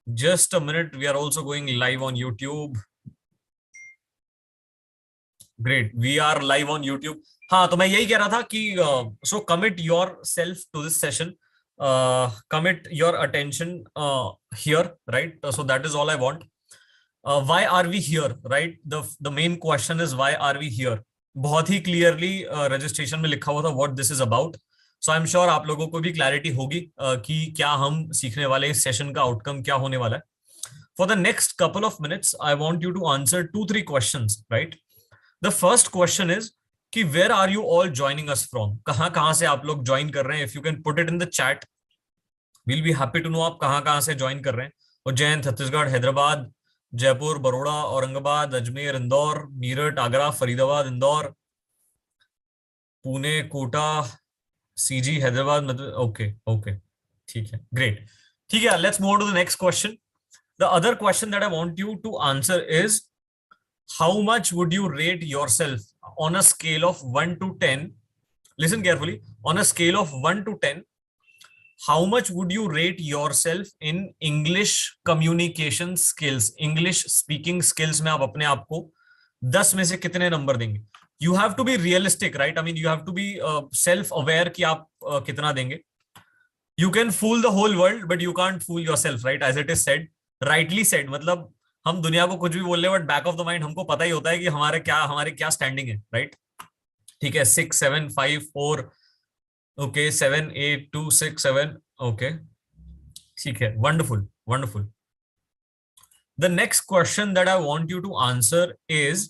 Just a minute. We are also going live on YouTube. Great. We are live on YouTube. हाँ, तो मैं यही कह रहा था कि so commit yourself to this session. Commit your attention here, right? So that is all I want. Why are we here, right? The main question is why are we here? बहुत ही clearly registration में लिखा हुआ था what this is about. So I'm sure आप लोगों को भी clarity होगी कि क्या हम सीखने वाले इस session का outcome क्या होने वाला है. For the next couple of minutes, I want you to answer 2-3 questions, right? The first question is कि where are you all joining us from? कहाँ से आप लोग join कर रहे हैं? If you can put it in the chat, we'll be happy to know आप कहाँ से join कर रहे हैं. उज्जैन, छत्तीसगढ़, हैदराबाद, जयपुर, बड़ौदा, औरंगाबाद, अजमेर, इंदौर, मीरठ, आगरा, फरीदाबाद, इंदौर, पुणे, कोटा, सीजी, हैदराबाद. ओके ठीक है, ग्रेट. ठीक है, let's move to the next question. The other question that I want you to answer is, how much would you rate yourself on a scale of 1 to 10? Listen carefully. On a scale of 1 to 10, how much would you rate yourself in English communication skills? English speaking skills में आप अपने आप को 10 में से कितने number देंगे? You have to be realistic, right? I mean, you have to be self-aware कि आप कितना देंगे. You can fool the whole world, but you can't fool yourself, right? As it is said. Rightly said, मतलब हम दुनिया को कुछ भी बोल रहे हैं but back of the mind हमको पता ही होता है कि हमारे क्या स्टैंडिंग है, राइट? ठीक है, 6 7 5 4, ओके, 7 8 2 6 7, ओके, ठीक है, wonderful wonderful. The next question that I want you to answer is,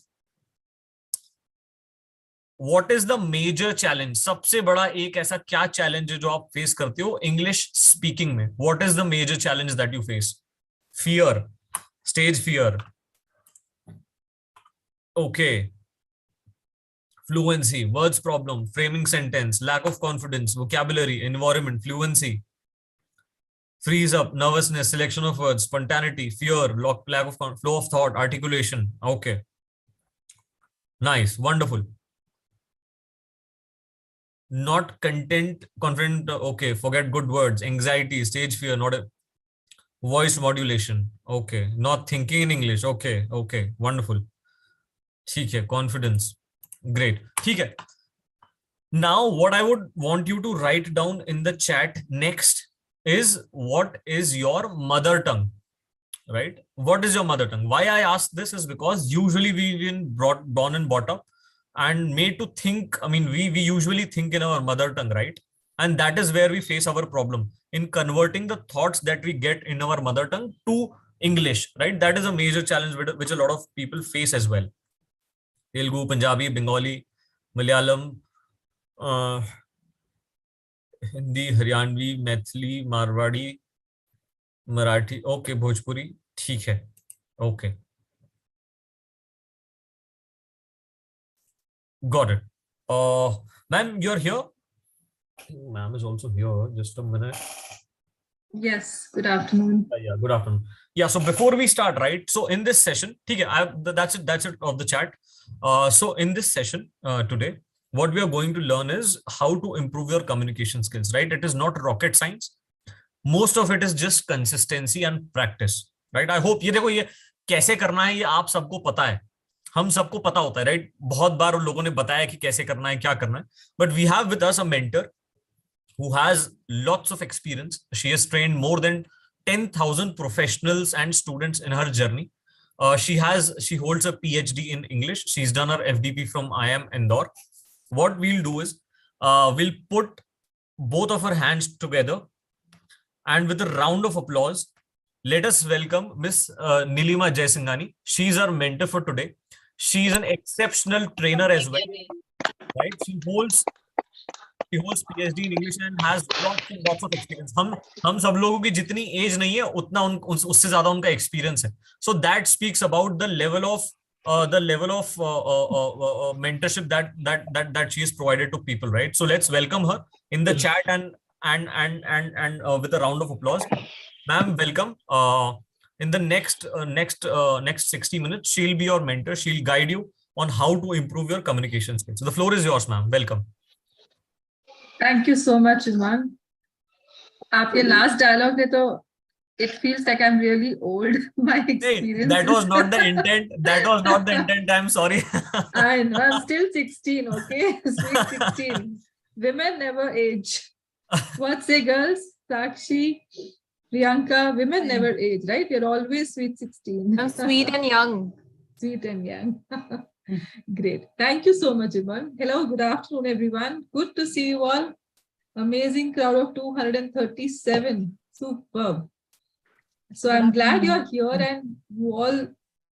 what is the major challenge? सबसे बड़ा एक ऐसा क्या चैलेंज है जो आप फेस करते हो इंग्लिश स्पीकिंग में? What is the major challenge that you face? Fear, stage fear, okay, fluency, words problem, framing sentence, lack of confidence, vocabulary, environment, fluency, freeze up, nervousness, selection of words, spontaneity, fear, lack of flow of thought, articulation. Okay, nice, wonderful. Not content, confident, okay, forget good words, anxiety, stage fear, not a voice modulation, okay, not thinking in English, okay, wonderful. ठीक है, confidence, great. ठीक है, now what I would want you to write down in the chat next is, what is your mother tongue, right? What is your mother tongue? Why I ask this is because usually we've been born and brought up and made to think, I mean, we usually think in our mother tongue, right? And that is where we face our problem in converting the thoughts that we get in our mother tongue to English, right? That is a major challenge which a lot of people face as well. Telugu, Punjabi, Bengali, Malayalam, Hindi, Haryanvi, Maithili, Marwadi, Marathi, okay, Bhojpuri, ठीक है, okay, got it. Ma'am, you're here. Ma'am is also here. Just a minute. Yes, good afternoon. Yeah, good afternoon. Yeah, so before we start, right? So in this session, that's it of the chat. So in this session today, what we are going to learn is how to improve your communication skills, right? It is not rocket science. Most of it is just consistency and practice, right? I hope ये देखो, ये कैसे करना है ये आप सबको पता है, हम सबको पता होता है, राइट? बहुत बार उन लोगों ने बताया कि कैसे करना है, क्या करना है, but we have with us a mentor who has lots of experience. She has trained more than 10,000 professionals and students in her journey. She holds a PhD in English. She's done her FDP from IIM Indore. What we'll do is, we'll put both of her hands together and with a round of applause, let us welcome Miss Nilima Jaisinghani. She's our mentor for today. She's an exceptional trainer as well, right? She holds PhD in English and has lots of experience. हम सब लोगों की जितनी as नहीं है उतना उससे ज्यादा उनका एक्सपीरियंस है. So that speaks about the level of mentorship that she has provided to people, right? So let's welcome her in the chat and with a round of applause. Ma'am, welcome. In the next 60 minutes, she'll be your mentor. She'll guide you on how to improve your communication skills. So the floor is yours, ma'am. Welcome. Thank you so much, Shivam. आपके last dialogue ने तो It feels like I'm really old. My Hey, that experiences. was not the intent. That was not the intent. I'm sorry. I know, I'm still 16, okay? Sweet 16. Women never age. What say, girls? Sakshi, Priyanka, women never age, right? You're always sweet 16. I'm sweet and young. Sweet and young. Great. Thank you so much, Ivan. Hello, good afternoon, everyone. Good to see you all. Amazing crowd of 237. Superb. So I'm glad you're here and you all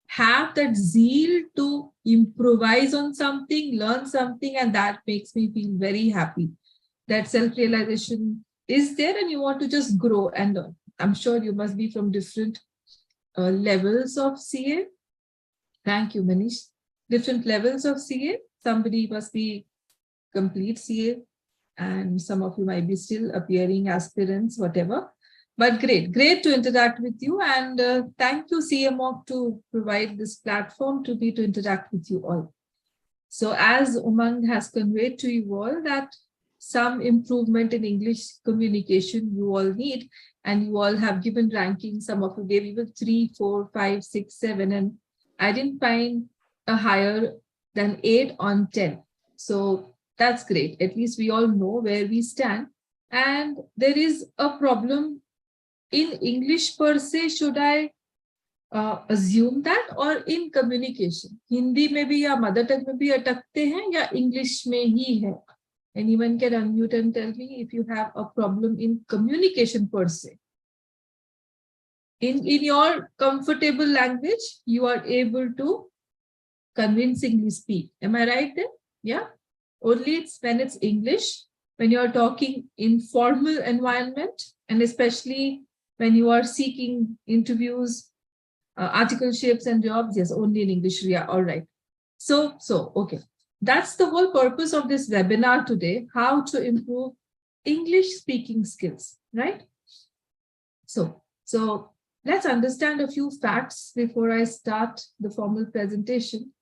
have that zeal to improvise on something, learn something, and that makes me feel very happy. That self-realization is there and you want to just grow and learn. I'm sure you must be from different levels of CA. Thank you, Manish. Different levels of CA. Somebody must be complete CA and some of you might be still appearing aspirants, whatever. But great to interact with you. And thank you, CMOC, to provide this platform to interact with you all. So as Umang has conveyed to you all that some improvement in English communication you all need, and you all have given rankings. Some of you gave even 3, 4, 5, 6, 7, and I didn't find a higher than 8 on 10. So that's great. At least we all know where we stand. And there is a problem in English per se. Should I assume that, or in communication? Hindi में भी या mother tongue में भी अटकते हैं या English में ही है? Anyone can unmute and tell me if you have a problem in communication per se. In your comfortable language, you are able to convincingly speak. Am I right there? Yeah. Only it's when it's English, when you're talking in formal environment, and especially when you are seeking interviews, articleships and jobs, yes, only in English. Yeah, all right. So, okay. That's the whole purpose of this webinar today, how to improve English speaking skills, right? So let's understand a few facts before I start the formal presentation.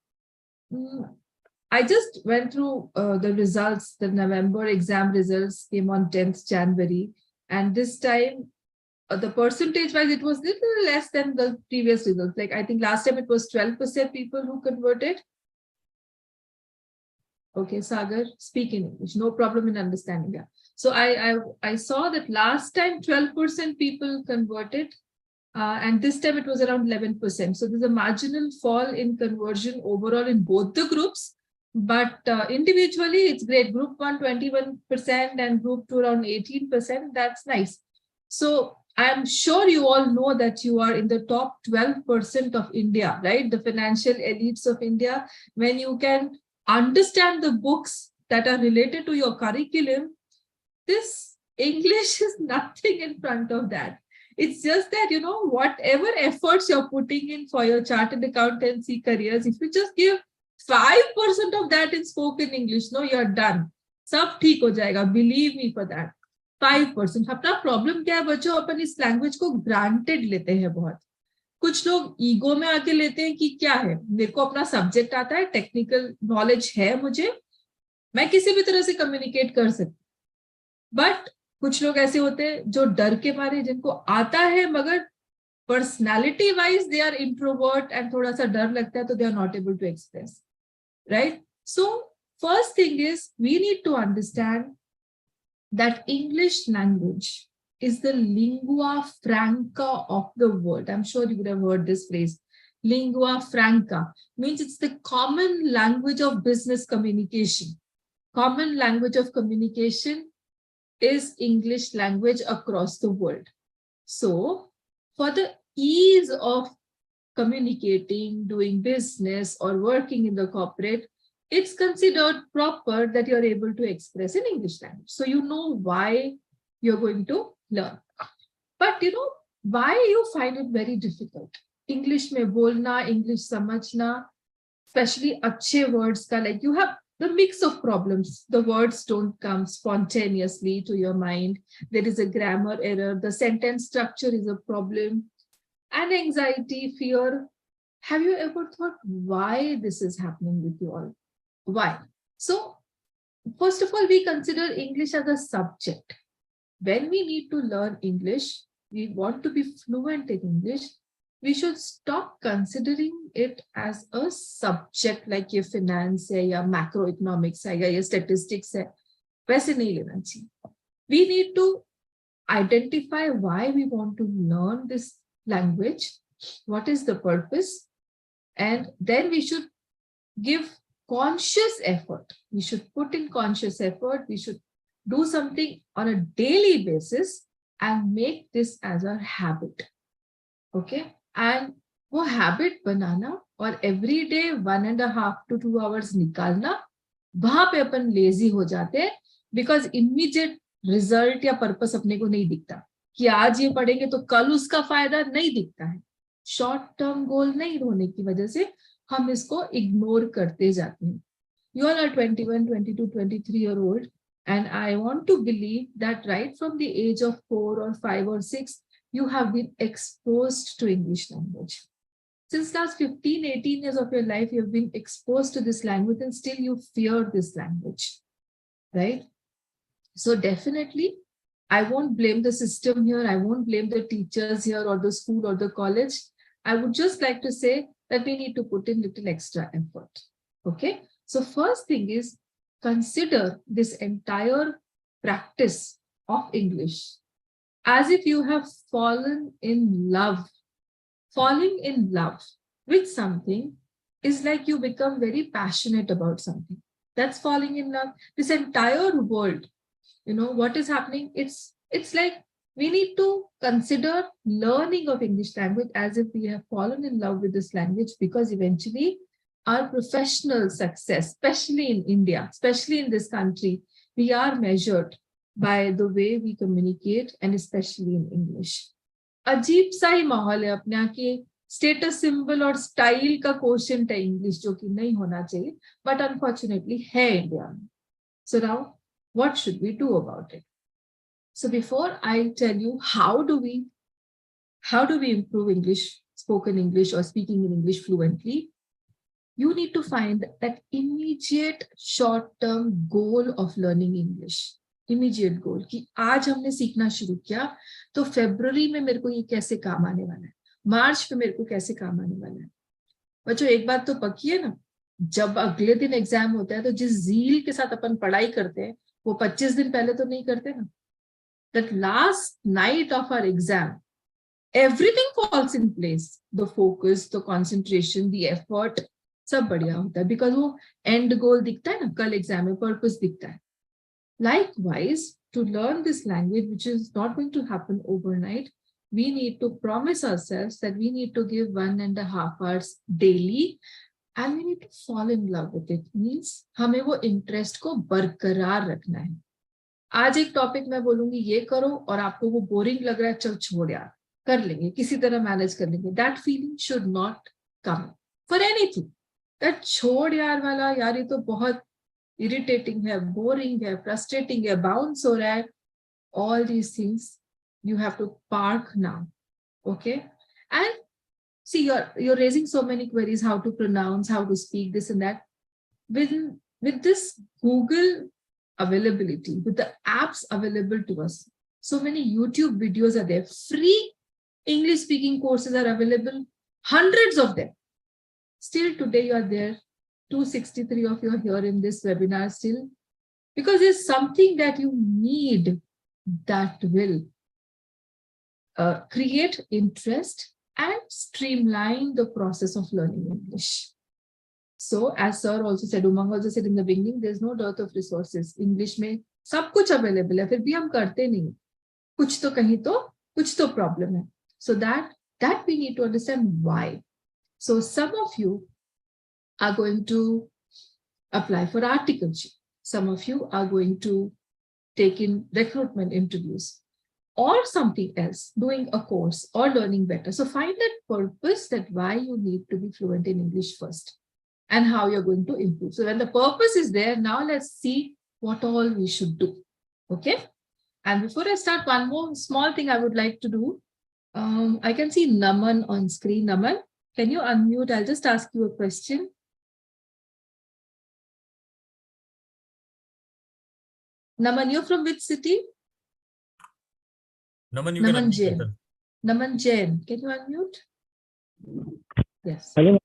I just went through the results. The November exam results came on 10th January. And this time, the percentage wise, it was little less than the previous results. Like I think last time it was 12% people who converted. Okay, Sagar, speak in English. No problem in understanding that. So I saw that last time 12% people converted. And this time it was around 11%. So there's a marginal fall in conversion overall in both the groups. But individually, it's great. Group 1, 21%, and group 2, around 18%. That's nice. So I'm sure you all know that you are in the top 12% of India, right? The financial elites of India. When you can understand the books that are related to your curriculum, this English is nothing in front of that. It's just that, you know, whatever efforts you're putting in for your chartered accountancy careers, if you just give 5% of that in spoken English, no, you're done. सब ठीक हो जाएगा. Believe me for that. 5%. अपना problem क्या है बच्चों, अपन इस language को granted लेते हैं बहुत. कुछ लोग ईगो में आके लेते हैं कि क्या है, मेरे को अपना सब्जेक्ट आता है, टेक्निकल नॉलेज है मुझे, मैं किसी भी तरह से कम्युनिकेट कर सकती. बट कुछ लोग ऐसे होते हैं जो डर के मारे, जिनको आता है मगर personality wise they are introvert and थोड़ा सा डर लगता है, तो they are not able to express, right? So first thing is we need to understand that English language is the lingua franca of the world. I'm sure you would have heard this phrase. Lingua franca means it's the common language of business communication. Common language of communication is English language across the world. So for the ease of communicating, doing business, or working in the corporate, it's considered proper that you're able to express in English language. So you know why you're going to learn. But you know, why you find it very difficult? English mein bolna, English samajhna, especially अच्छे words का, like you have the mix of problems. The words don't come spontaneously to your mind. There is a grammar error. The sentence structure is a problem. And anxiety, fear. Have you ever thought why this is happening with you all? Why? So first of all, we consider English as a subject. When we need to learn English, we want to be fluent in English, we should stop considering it as a subject like ये finance है या macroeconomics है या ये statistics है, वैसे नहीं लेना चाहिए. We need to identify why we want to learn this language, what is the purpose, and then we should give conscious effort. We should put in conscious effort. We should do something on a daily basis and make this as a habit. Okay? And वो habit बनाना और every day 1.5 to 2 hours निकालना, वहां पे अपन lazy हो जाते हैं because immediate result या purpose अपने को नहीं दिखता कि आज ये पढ़ेंगे तो कल उसका फायदा नहीं दिखता है. Short term goal नहीं होने की वजह से हम इसको इग्नोर करते जाते हैं. You all are 21, 22, 23-year-old, and I want to believe that right from the age of 4 or 5 or 6, you have been exposed to English language. Since last 15, 18 years of your life, you have been exposed to this language and still you fear this language, right? So definitely, I won't blame the system here. I won't blame the teachers here or the school or the college. I would just like to say that we need to put in little extra effort. Okay. So first thing is consider this entire practice of English as if you have fallen in love. Falling in love with something is like you become very passionate about something. That's falling in love. This entire world, you know, what is happening? It's like we need to consider learning of English language as if we have fallen in love with this language, because eventually our professional success, especially in India, especially in this country, we are measured by the way we communicate, and especially in English. अजीब सा ही माहौल है अपने यहाँ की status symbol और style का question है इंग्लिश, जो कि नहीं होना चाहिए, बट अनफॉर्चुनेटली है इंडिया में. So now what should we do about it? So before I tell you how do we improve English, spoken English or speaking in English fluently, you need to find that immediate short-term goal of learning English. Immediate goal कि आज हमने सीखना शुरू किया तो फरवरी में मेरे को ये कैसे काम आने वाला है, मार्च में मेरे को कैसे काम आने वाला है. बच्चों एक बात तो पक्की है ना, जब अगले दिन एग्जाम होता है तो जिस जील के साथ अपन पढ़ाई करते हैं वो 25 दिन पहले तो नहीं करते ना. That last night of our exam, everything falls in place. The focus, the concentration, the effort, सब बढ़िया होता है because वो end goal दिखता है ना, कल एग्जाम में purpose दिखता है. Likewise, to learn this language, which is not going to happen overnight, we need to promise ourselves that we need to give 1.5 hours daily, and we need to fall in love with it. Means हमें वो interest को बरकरार रखना है. आज एक topic मैं बोलूंगी ये करो और आपको वो बोरिंग लग रहा है, चल छोड़ यार, कर लेंगे, किसी तरह मैनेज कर लेंगे. That feeling should not come for anything. That छोड़ यार वाला, यार ये तो बहुत इरिटेटिंग है, बोरिंग है, फ्रस्ट्रेटिंग है, बाउंस हो रहा है, all these things you have to park now. Okay. And see, you're raising so many queries, how to pronounce, how to speak, this and that. With this Google availability, with the apps available to us, so many YouTube videos are there, free English speaking courses are available, hundreds of them. Still today you are there, 263 of you are here in this webinar still, because there's something that you need that will create interest and streamline the process of learning English. So as sir also said, Umang also said in the beginning, there's no dearth of resources. English में सब कुछ available है, फिर भी हम करते नहीं, कुछ तो कहीं तो कुछ तो problem है. So that we need to understand why. So some of you are going to apply for articleship. Some of you are going to take in recruitment interviews or something else, doing a course or learning better. So find that purpose, that why you need to be fluent in English first and how you're going to improve. So when the purpose is there, now let's see what all we should do. Okay. And before I start, one more small thing I would like to do. I can see Naman on screen. Naman, can you unmute? I'll just ask you a question. Naman, you're from which city? Naman, you can Naman unmute Jain. yourself. Naman Jain, can you unmute? Yes. Hello,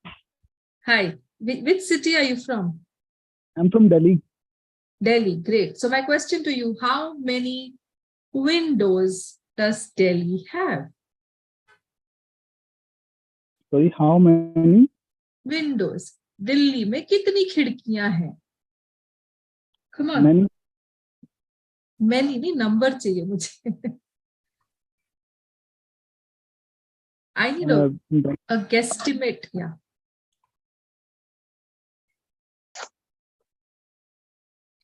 Hi. Which city are you from? I'm from Delhi. Delhi. Great. So my question to you, how many windows does Delhi have? Sorry, how many? Windows. Delhi में कितनी खिड़कियां हैं? Come on. Many. Many नहीं, number चाहिए मुझे. I need a guesstimate. Yeah.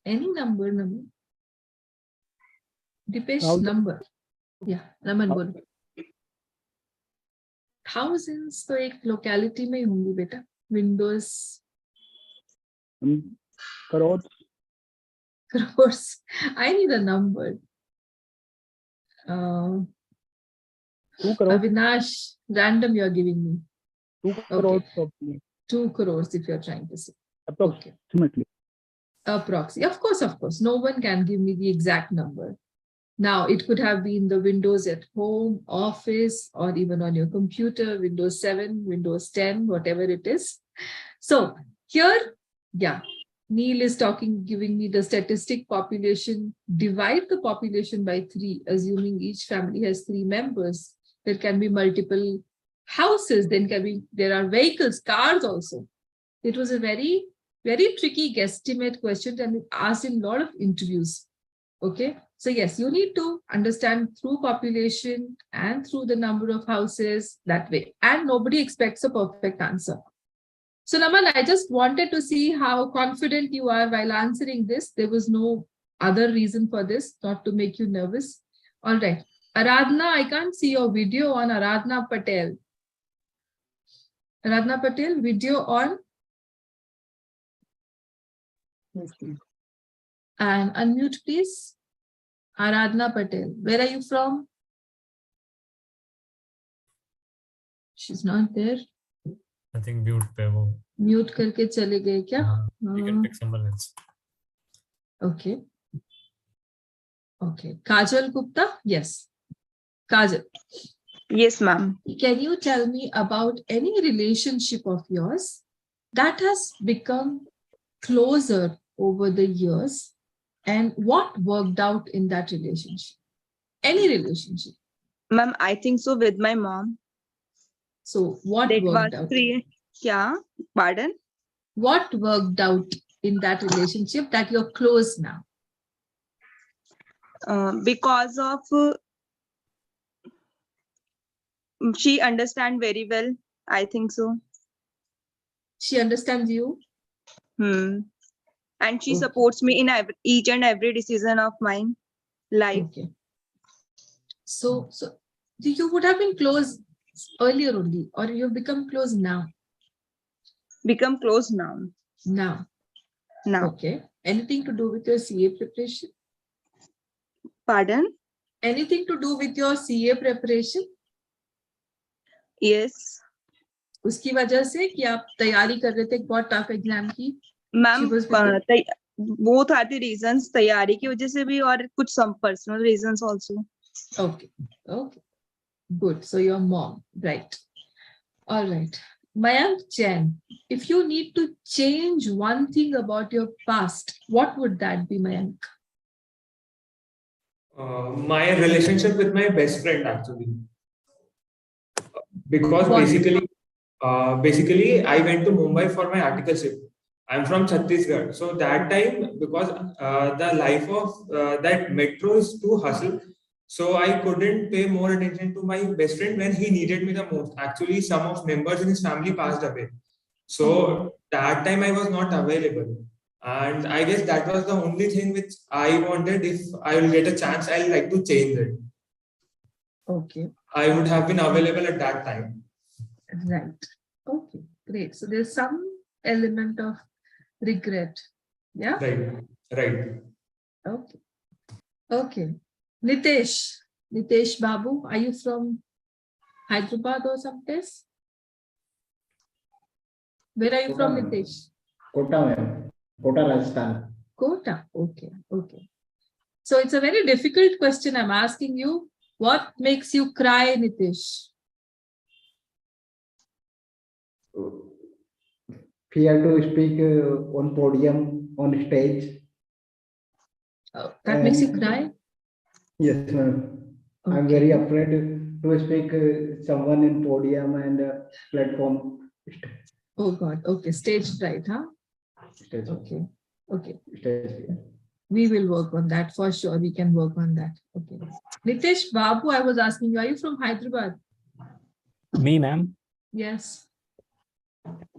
Any number, Naman. Dipesh, Thousand. number. Yeah, Naman बोलो. Thousands तो एक locality में ही होंगी बेटा. Windows. Crores. Crores. I need a number. 2 crores. Avinash, random you are giving me. 2 crores probably. 2 crores if you are trying to say. Approximately. Approximately. Of course. No one can give me the exact number. Now, it could have been the Windows at home, office, or even on your computer, Windows 7, Windows 10, whatever it is. So here, yeah, Neil is giving me the statistic population. Divide the population by 3, assuming each family has 3 members. There can be multiple houses. Then there are vehicles, cars also. It was a very, very tricky guesstimate question and it asked in a lot of interviews. Okay. So yes, you need to understand through population and through the number of houses that way. And nobody expects a perfect answer. So Naman, I just wanted to see how confident you are while answering this. There was no other reason for this, not to make you nervous. All right. Aradhna, I can't see your video on Aradhna Patel. Aradhna Patel, video on. And unmute, please. Aradhna Patel. Where are you from? She's not there. I think mute पे वो. Mute करके चले गए क्या? You can pick someone else. Okay. Okay. Kajal Gupta? Yes. Kajal. Yes, ma'am. Can you tell me about any relationship of yours that has become closer over the years and what worked out in that relationship? Any relationship. Ma'am, I think so with my mom. So what That worked was out? Yeah, pardon? What worked out in that relationship that you're close now? Because of she understand very well. I think so. She understands you? And she Okay. supports me in each and every decision of mine life. Okay. So you would have been close earlier only, or you've become close now? Become close now. Now. Okay. Anything to do with your CA preparation? Pardon? Anything to do with your CA preparation? Yes. उसकी वजह से कि आप तैयारी कर रहे थे एक बहुत टफ एग्जाम की? Ma'am both are the reasons, तैयारी की वजह से भी और कुछ some personal reasons also. Okay. Good. So your mom, right? All right. Mayank Chen, if you need to change one thing about your past, what would that be, Mayank? My relationship with my best friend, actually, because What? basically I went to Mumbai for my articleship. I'm from Chhattisgarh, so that time, because the life of that metro is too hustle, so I couldn't pay more attention to my best friend when he needed me the most. Actually, some of members in his family passed away, so that time I was not available. And I guess that was the only thing which I wanted. If I will get a chance, I'll like to change it. Okay. I would have been available at that time. Right. Okay, great. So there's some element of regret. Yeah? Right. Okay. Nitesh Babu, are you from Hyderabad or someplace? Where are you from, Nitesh? Kota, Rajasthan. Kota. Okay. So it's a very difficult question I'm asking you. What makes you cry, Nitish? Fear to speak on podium, on stage. That makes you And cry? yes, ma'am. I'm Okay. very afraid to speak someone in podium and platform. Oh God. Okay. Stage fright, huh? Stage, Okay. Okay. stage fear. We will work on that for sure. We can work on that. Okay. Nitish, Babu, I was asking you, are you from Hyderabad? Me, ma'am. Yes.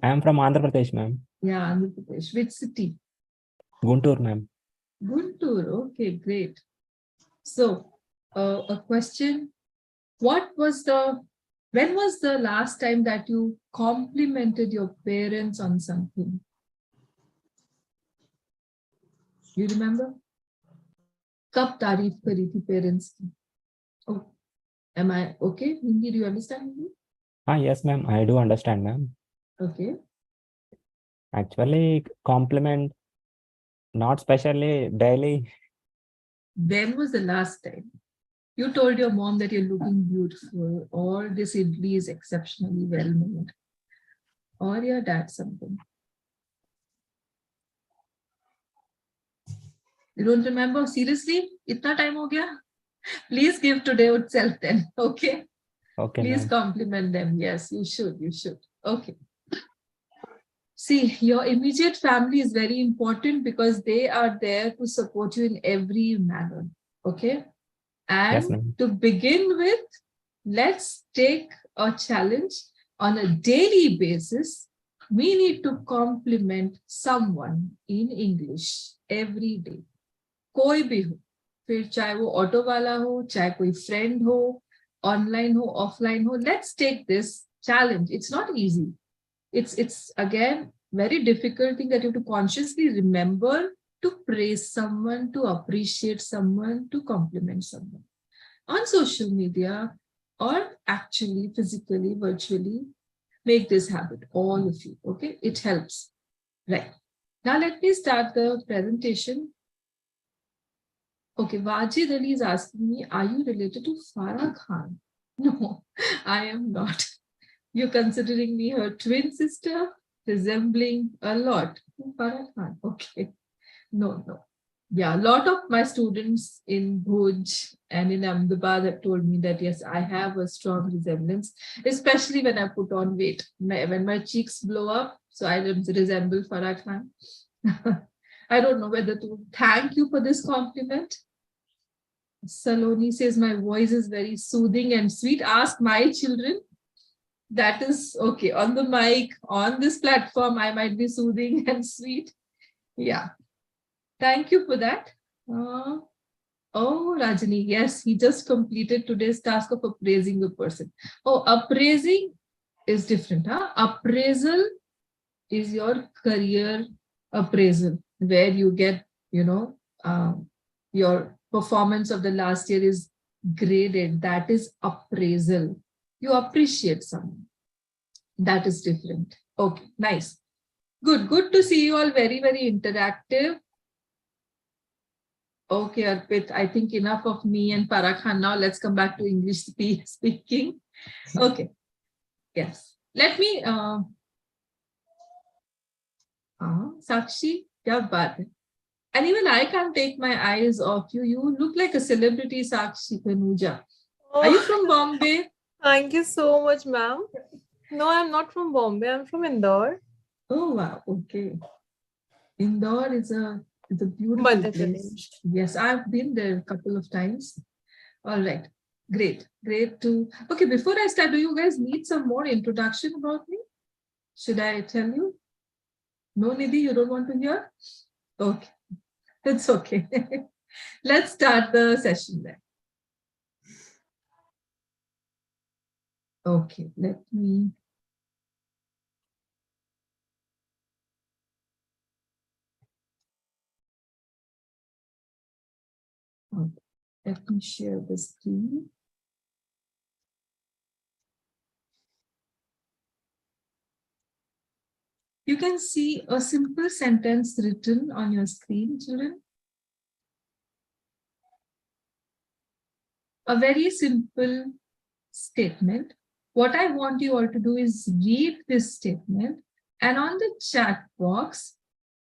I am from Andhra Pradesh, ma'am. Yeah, Andhra Pradesh. Which city? Guntur, ma'am. Guntur. Okay, great. So, a question. When was the last time that you complimented your parents on something? You remember? कब तारीफ करी थी parents की? Oh, am I okay? Hindi, do you understand Hindi? Yes, ma'am. I do understand, ma'am. Okay. Actually, compliment, not specially daily. When was the last time you told your mom that you're looking beautiful, or this idli is exceptionally well made, or your dad something? You don't remember? Seriously? Itna time ho gaya? Please give today itself then. Okay. Okay, Please ma'am. compliment them. Yes, you should. You should. Okay. See, your immediate family is very important because they are there to support you in every manner. Okay. Yes, And ma'am. to begin with, let's take a challenge on a daily basis. We need to compliment someone in English every day. कोई भी हो, फिर चाहे वो auto वाला हो, चाहे कोई फ्रेंड हो, ऑनलाइन हो, ऑफलाइन हो. Let's take this challenge. It's not easy. It's again very difficult thing that you have to consciously remember to praise someone, to appreciate someone, to compliment someone on social media, or actually physically, virtually. Make this habit, all of you. Okay, it helps. Right. Now let me start the presentation. Okay, Wajid Ali is asking me, are you related to Farah Khan? No, I am not. You're considering me her twin sister, resembling a lot. Farah Khan, okay. No. Yeah, a lot of my students in Bhuj and in Ahmedabad have told me that, yes, I have a strong resemblance, especially when I put on weight. When my cheeks blow up, so I resemble Farah Khan. I don't know whether to thank you for this compliment. Saloni says my voice is very soothing and sweet. Ask my children. That is okay. On the mic, on this platform, I might be soothing and sweet. Yeah. Thank you for that. Oh, Rajani, yes, he just completed today's task of appraising the person. Oh, appraising is different. Huh? Appraisal is your career appraisal, where you get, your performance of the last year is graded. That is appraisal. You appreciate someone. That is different. Okay, nice. Good to see you all. Very, very interactive. Okay, Arpit, I think enough of me and Farah Khan now. Let's come back to English speaking. Okay, yes. Let me, Sakshi, kya baat hai? And even I can't take my eyes off you. You look like a celebrity, Sakshi Kanuja. Oh, Are you from Bombay? thank you so much, ma'am. No, I'm not from Bombay. I'm from Indore. Oh, wow. Okay. Indore is a beautiful Madhya place. Pradesh. Yes, I've been there a couple of times. All right. Great to. Okay, before I start, do you guys need some more introduction about me? Should I tell you? No, Nidhi, you don't want to hear? Okay. It's okay. Let's start the session then. Okay, let me. Okay, let me share the screen. You can see a simple sentence written on your screen, children. a very simple statement. What I want you all to do is read this statement, and on the chat box,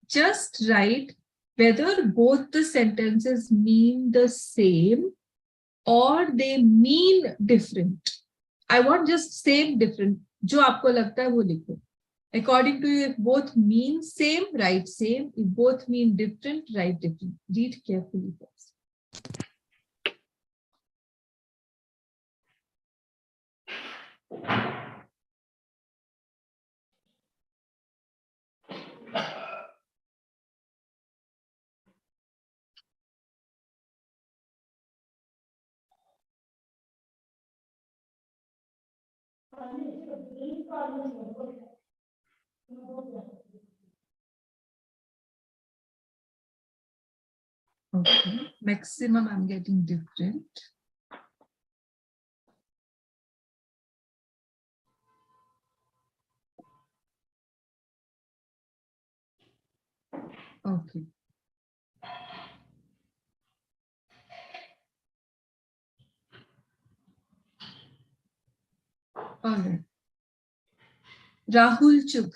just write whether both the sentences mean the same or they mean different. I want just same, different. जो आपको लगता है वो लिखो. According to you, if both mean same, write same. If both mean different, write different. Read carefully first. Okay, maximum I'm getting different. Okay. All right. Rahul Chuk,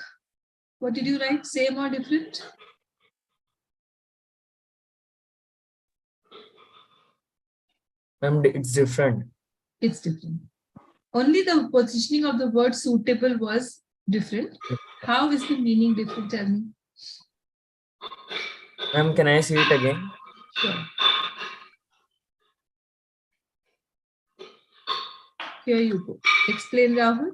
what did you write? Same or different? Ma'am, it's different. It's different. Only the positioning of the word suitable was different. How is the meaning different? Tell me. Ma'am, can I see it again? Sure. Here you go. Explain, Rahul.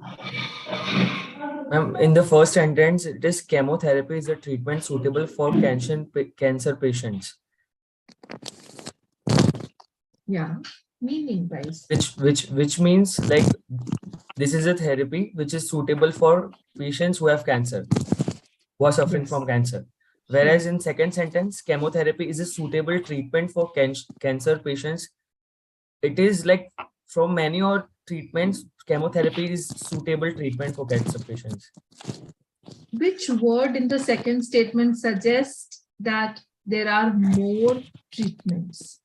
Ma'am, in the first sentence, it is chemotherapy is a treatment suitable for cancer patients. Yeah, meaning wise. Which means like this is a therapy which is suitable for patients who have cancer, who are suffering Yes. from cancer. Whereas in second sentence, chemotherapy is a suitable treatment for cancer patients. It is like from many or treatments, chemotherapy is suitable treatment for cancer patients. Which word in the second statement suggests that there are more treatments?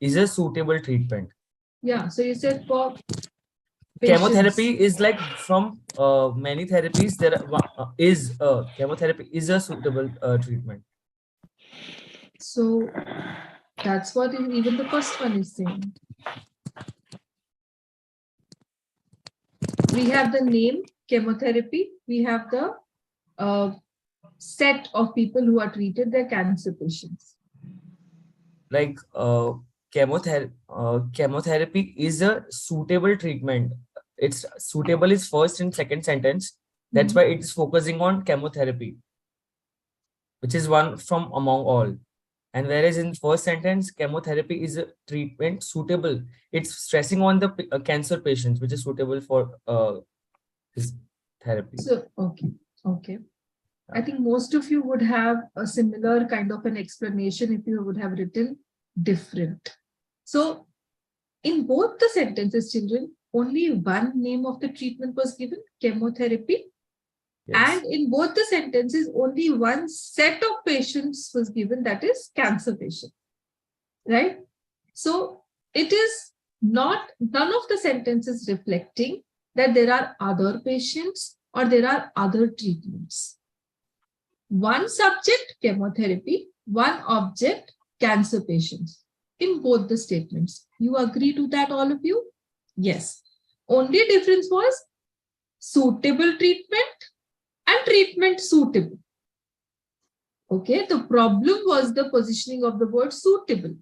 Is a suitable treatment. Yeah, so you said for Chemotherapy patients. is like from many therapies. There chemotherapy is a suitable treatment. So that's what even the first one is saying. We have the name chemotherapy. We have the set of people who are treated, they're cancer patients. Like chemotherapy is a suitable treatment. It's suitable is first and second sentence. That's why it's focusing on chemotherapy, which is one from among all. And whereas in first sentence, chemotherapy is a treatment suitable. It's stressing on the cancer patients, which is suitable for this therapy. So, okay. I think most of you would have a similar kind of an explanation if you would have written different. So in both the sentences, children, only one name of the treatment was given, chemotherapy. Yes. And in both the sentences, only one set of patients was given, that is cancer patient, right? So it is not, none of the sentences reflecting that there are other patients or there are other treatments. One subject, chemotherapy, one object, cancer patients, in both the statements. You agree to that, all of you? Yes. Only difference was suitable treatment and treatment suitable. Okay, the problem was the positioning of the word suitable.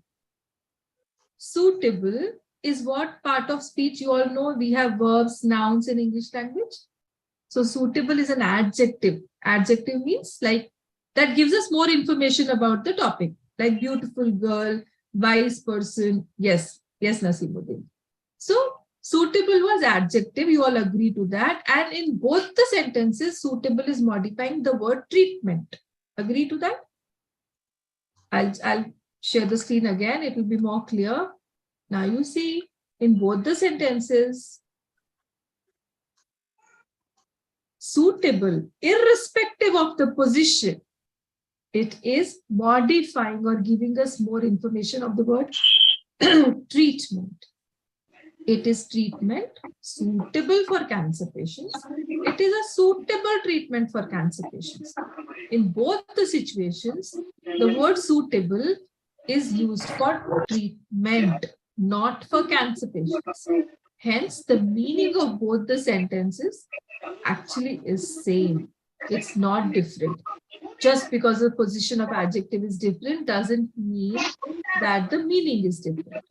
Suitable is what part of speech you all know. We have verbs, nouns in English language. So suitable is an adjective. Adjective means like that gives us more information about the topic, like beautiful girl, wise person. Yes, Nasibuddin. So suitable was adjective. You all agree to that. And in both the sentences, suitable is modifying the word treatment. Agree to that? I'll share the screen again. It will be more clear. Now you see in both the sentences, suitable, irrespective of the position, it is modifying or giving us more information of the word treatment. It is treatment suitable for cancer patients. It is a suitable treatment for cancer patients. In both the situations, the word suitable is used for treatment, not for cancer patients. Hence, the meaning of both the sentences actually is same. It's not different. Just because the position of adjective is different doesn't mean that the meaning is different.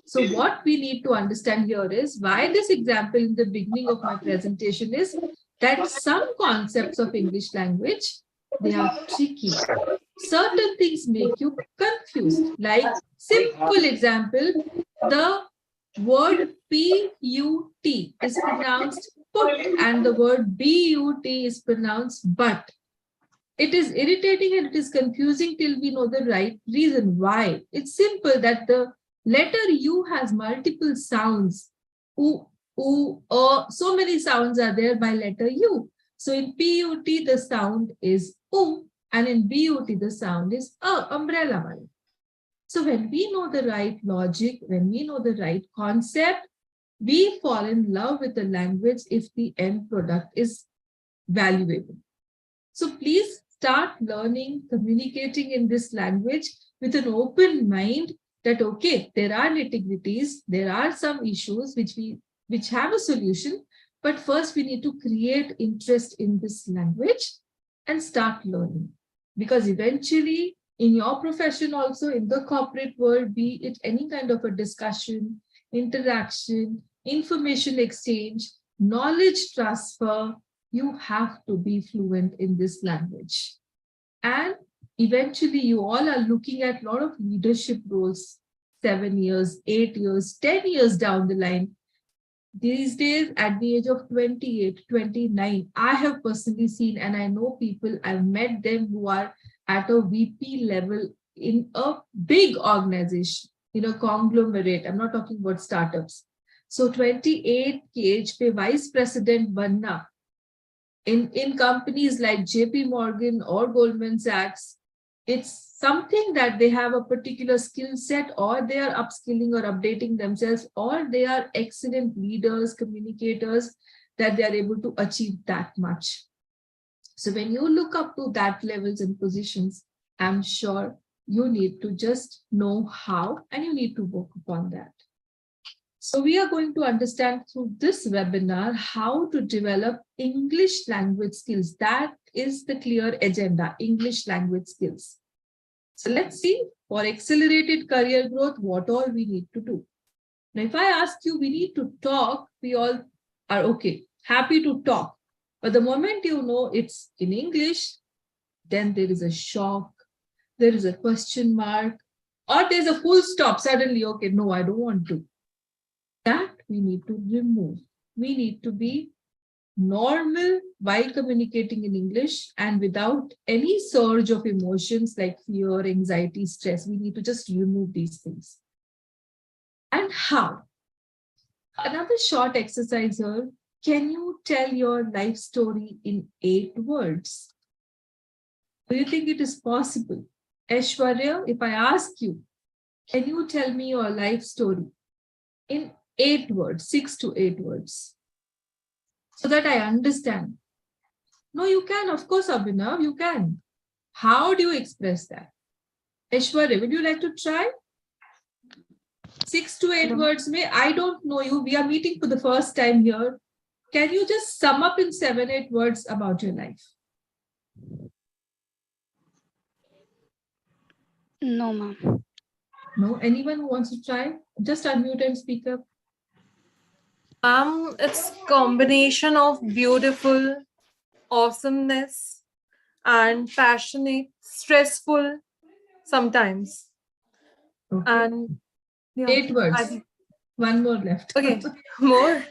So what we need to understand here is why this example in the beginning of my presentation is that some concepts of English language, they are tricky. Certain things make you confused. Like simple example, the word P-U-T is pronounced put and the word B-U-T is pronounced but. It is irritating and it is confusing till we know the right reason why. It's simple that the letter U has multiple sounds. So many sounds are there by letter U. So in P-U-T, the sound is U, and in B-U-T, the sound is umbrella. So when we know the right logic, when we know the right concept, we fall in love with the language if the end product is valuable. So please start learning, communicating in this language with an open mind that, okay, there are nitty-gritties, there are some issues which have a solution, but first we need to create interest in this language and start learning. Because eventually in your profession also, in the corporate world, be it any kind of a discussion, interaction, information exchange, knowledge transfer, you have to be fluent in this language. And eventually you all are looking at a lot of leadership roles, 7 years, 8 years, 10 years down the line. These days, at the age of 28, 29, I have personally seen, and I know people, I've met them who are at a VP level in a big organization, in a conglomerate. I'm not talking about startups. So 28 के age पे vice president बनना in companies like JP Morgan or Goldman Sachs, it's something that they have a particular skill set, or they are upskilling or updating themselves, or they are excellent leaders, communicators, that they are able to achieve that much. So when you look up to that levels and positions, I'm sure you need to just know how, and you need to work upon that. So we are going to understand through this webinar how to develop English language skills. That is the clear agenda, English language skills. So let's see, for accelerated career growth, what all we need to do. Now, if I ask you, we need to talk, we all are okay, happy to talk. But the moment you know it's in English, then there is a shock, there is a question mark, or there's a full stop. Suddenly, okay, no, I don't want to. That we need to remove. We need to be normal while communicating in English and without any surge of emotions like fear, anxiety, stress. We need to just remove these things. And how? Another short exercise here. Can you tell your life story in 8 words? Do you think it is possible? Aishwarya, if I ask you, can you tell me your life story in 8 words, 6 to 8 words, so that I understand? No, you can, of course, Abhinav, you can. How do you express that? Aishwarya, would you like to try? 6 to 8 words. I don't know you. We are meeting for the first time here. Can you just sum up in 7, 8 words about your life? No, ma'am. No? Anyone who wants to try? Just unmute and speak up. It's combination of beautiful, awesomeness, and passionate, stressful sometimes. Okay. And yeah, 8 words. One more left. Okay, more.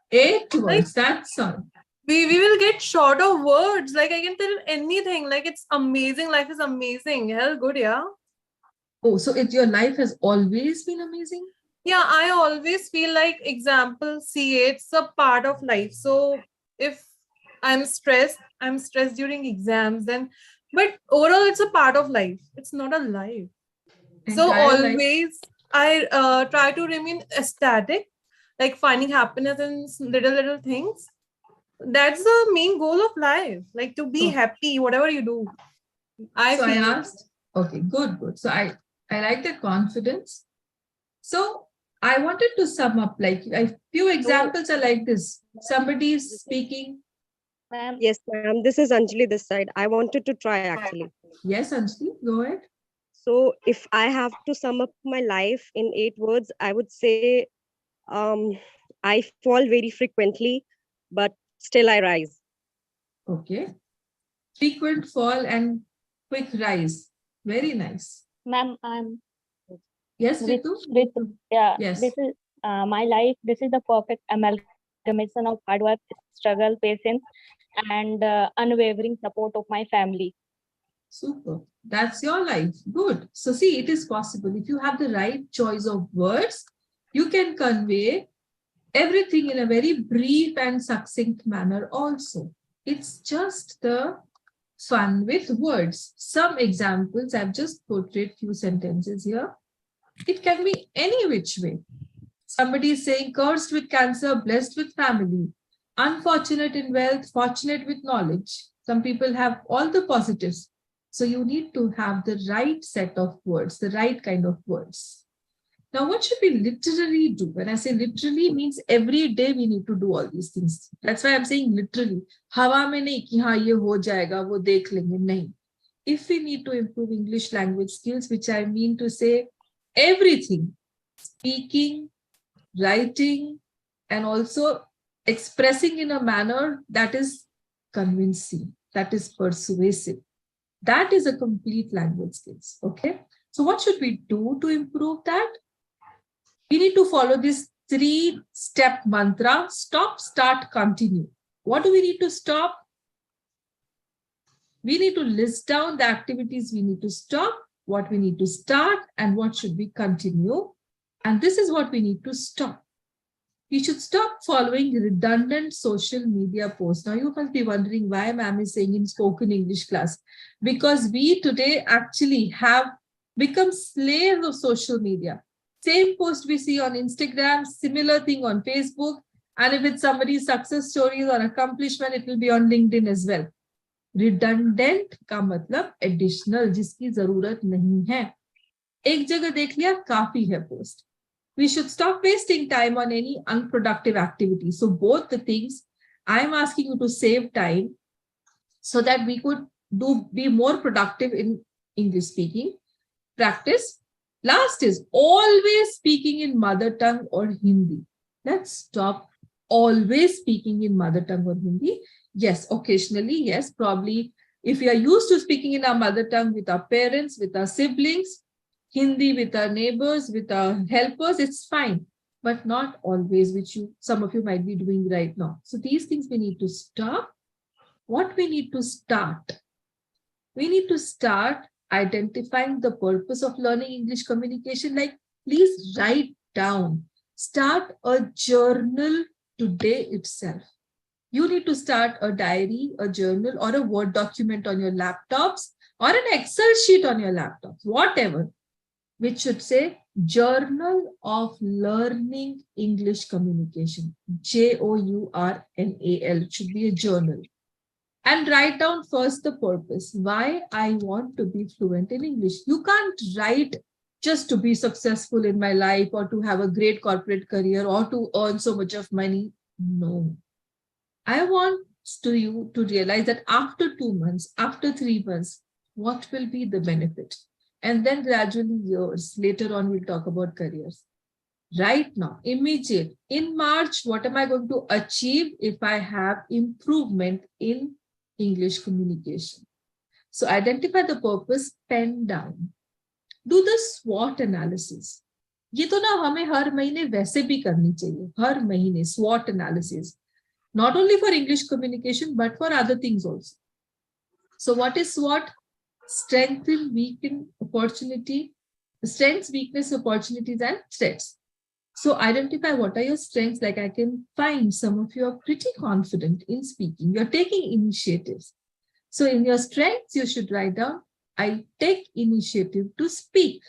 8 words. That's all. We will get short of words. Like I can tell anything. Like it's amazing. Life is amazing. Hell good, yeah. Oh, so your life has always been amazing? Yeah, I always feel like example CA, it's a part of life. So if I'm stressed during exams, then but overall it's a part of life. It's not a life. So Entire always life. I try to remain ecstatic, like finding happiness in little things. That's the main goal of life, like to be So- happy, whatever you do. I So I feel. asked, okay, good. So I like that confidence. So I wanted to sum up, like a few examples are like this. Somebody is speaking. Yes, ma'am. This is Anjali this side. I wanted to try actually. Yes, Anjali, go ahead. So if I have to sum up my life in 8 words, I would say I fall very frequently, but still I rise. Okay. Frequent fall and quick rise. Very nice. Ma'am, I'm Yes, with, Ritu? yeah, Yes. this is my life. This is the perfect amalgamation of hard work, struggle, patience, and unwavering support of my family. Super. That's your life. Good. So see, it is possible. If you have the right choice of words, you can convey everything in a very brief and succinct manner also. It's just the fun with words. Some examples, I've just portrayed few sentences here. It can be any which way. Somebody is saying cursed with cancer, blessed with family, unfortunate in wealth, fortunate with knowledge. Some people have all the positives. So you need to have the right set of words, the right kind of words. Now, what should we literally do? When I say literally, means every day we need to do all these things. That's why I'm saying literally. Hawa mein nahi ki haan ye ho jayega, wo dekh lenge, nahi. If we need to improve English language skills, which I mean to say everything, speaking, writing, and also expressing in a manner that is convincing, that is persuasive. That is a complete language skills. Okay. So what should we do to improve that? We need to follow this 3-step mantra: stop, start, continue. What do we need to stop? We need to list down the activities we need to stop, what we need to start, and what should we continue. And this is what we need to stop. We should stop following redundant social media posts. Now, you must be wondering why ma'am is saying in spoken English class. Because we today actually have become slaves of social media. Same post we see on Instagram, similar thing on Facebook. And if it's somebody's success stories or accomplishment, it will be on LinkedIn as well. Redundant का मतलब additional, जिसकी जरूरत नहीं है. एक जगह देख लिया, काफी है post. We should stop wasting time on any unproductive activity. So both the things, I'm asking you to save time so that we could be more productive in English speaking. Practice. Last is always speaking in mother tongue or Hindi. Let's stop always speaking in mother tongue or Hindi. Yes, occasionally, yes, probably if we are used to speaking in our mother tongue with our parents, with our siblings, Hindi with our neighbors, with our helpers, it's fine, but not always, which some of you might be doing right now. So these things we need to stop. What we need to start? We need to start identifying the purpose of learning English communication. Like, please write down. Start a journal today itself. You need to start a diary, a journal, or a Word document on your laptops, or an Excel sheet on your laptops, whatever, which should say Journal of Learning English Communication. JOURNAL. It should be a journal. And write down first the purpose. Why I want to be fluent in English. You can't write just to be successful in my life or to have a great corporate career or to earn so much of money. No. I want you to realize that after 2 months, after 3 months, what will be the benefit? And then gradually years later on, we'll talk about careers. Right now, immediate. In March, what am I going to achieve if I have improvement in English communication? So identify the purpose, pen down. Do the SWOT analysis. ये तो ना हमें हर महीने वैसे भी करनी चाहिए. हर महीने SWOT analysis. Not only for English communication, but for other things also. So what is SWOT? Strengthen, weaken, opportunity, strengths, weakness, opportunities, and threats. So identify what are your strengths. Like I can find some of you are pretty confident in speaking. You're taking initiatives. So in your strengths, you should write down, I take initiative to speak.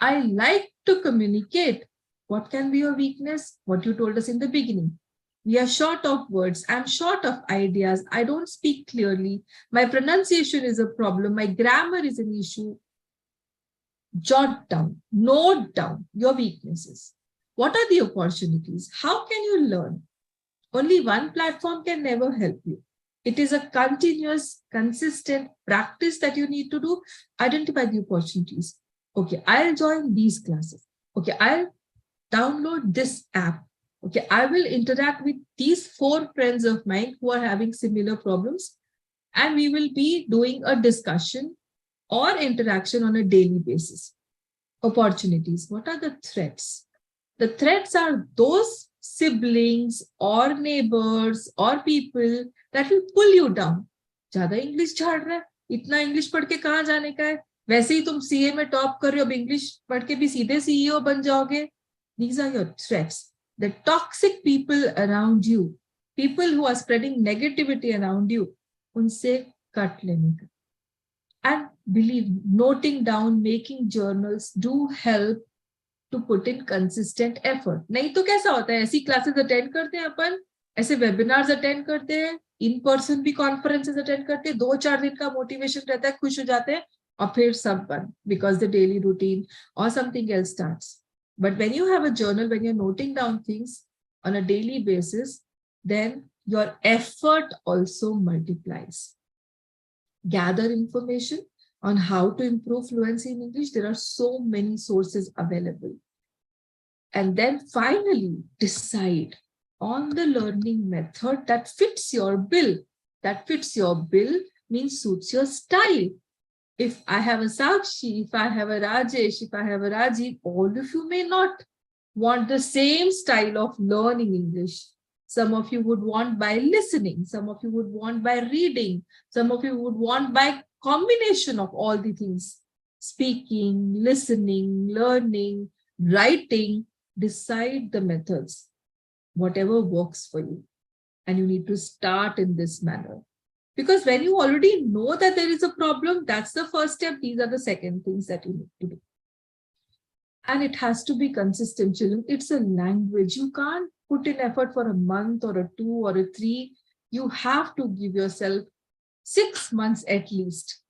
I like to communicate. What can be your weakness? What you told us in the beginning. We are short of words. I'm short of ideas. I don't speak clearly. My pronunciation is a problem. My grammar is an issue. Jot down, note down your weaknesses. What are the opportunities? How can you learn? Only one platform can never help you. It is a continuous, consistent practice that you need to do. Identify the opportunities. Okay, I'll join these classes. Okay, I'll download this app. Okay, I will interact with these 4 friends of mine who are having similar problems, and we will be doing a discussion or interaction on a daily basis. Opportunities. What are the threats? The threats are those siblings or neighbors or people that will pull you down. ज़्यादा English झाड़ रहा है, इतना English पढ़ के कहाँ जाने का है? वैसे ही तुम सीए में टॉप कर रहे हो, अब इंग्लिश पढ़ के भी सीधे सीईओ बन जाओगे. These are your threats. The toxic people around you, people who are spreading negativity around you, उनसे कट लेने का. And believe, noting down, making journals do help to put in consistent effort. नहीं तो कैसा होता है, ऐसी classes attend करते हैं अपन, ऐसे webinars attend करते हैं, in person भी conferences attend करते हैं, 2-4 दिन का motivation रहता है, खुश हो जाते हैं, और फिर सब बंद because the daily routine or something else starts. But when you have a journal, when you're noting down things on a daily basis, then your effort also multiplies. Gather information on how to improve fluency in English. There are so many sources available. And then finally decide on the learning method that fits your bill. That fits your bill means suits your style. If I have a Sakshi, if I have a Rajesh, if I have a Rajiv, all of you may not want the same style of learning English. Some of you would want by listening. Some of you would want by reading. Some of you would want by combination of all the things. Speaking, listening, learning, writing. Decide the methods, whatever works for you. And you need to start in this manner. Because when you already know that there is a problem, that's the first step. These are the second things that you need to do. And it has to be consistent, children. It's a language. You can't put in effort for a month or a 2 or a 3. You have to give yourself 6 months at least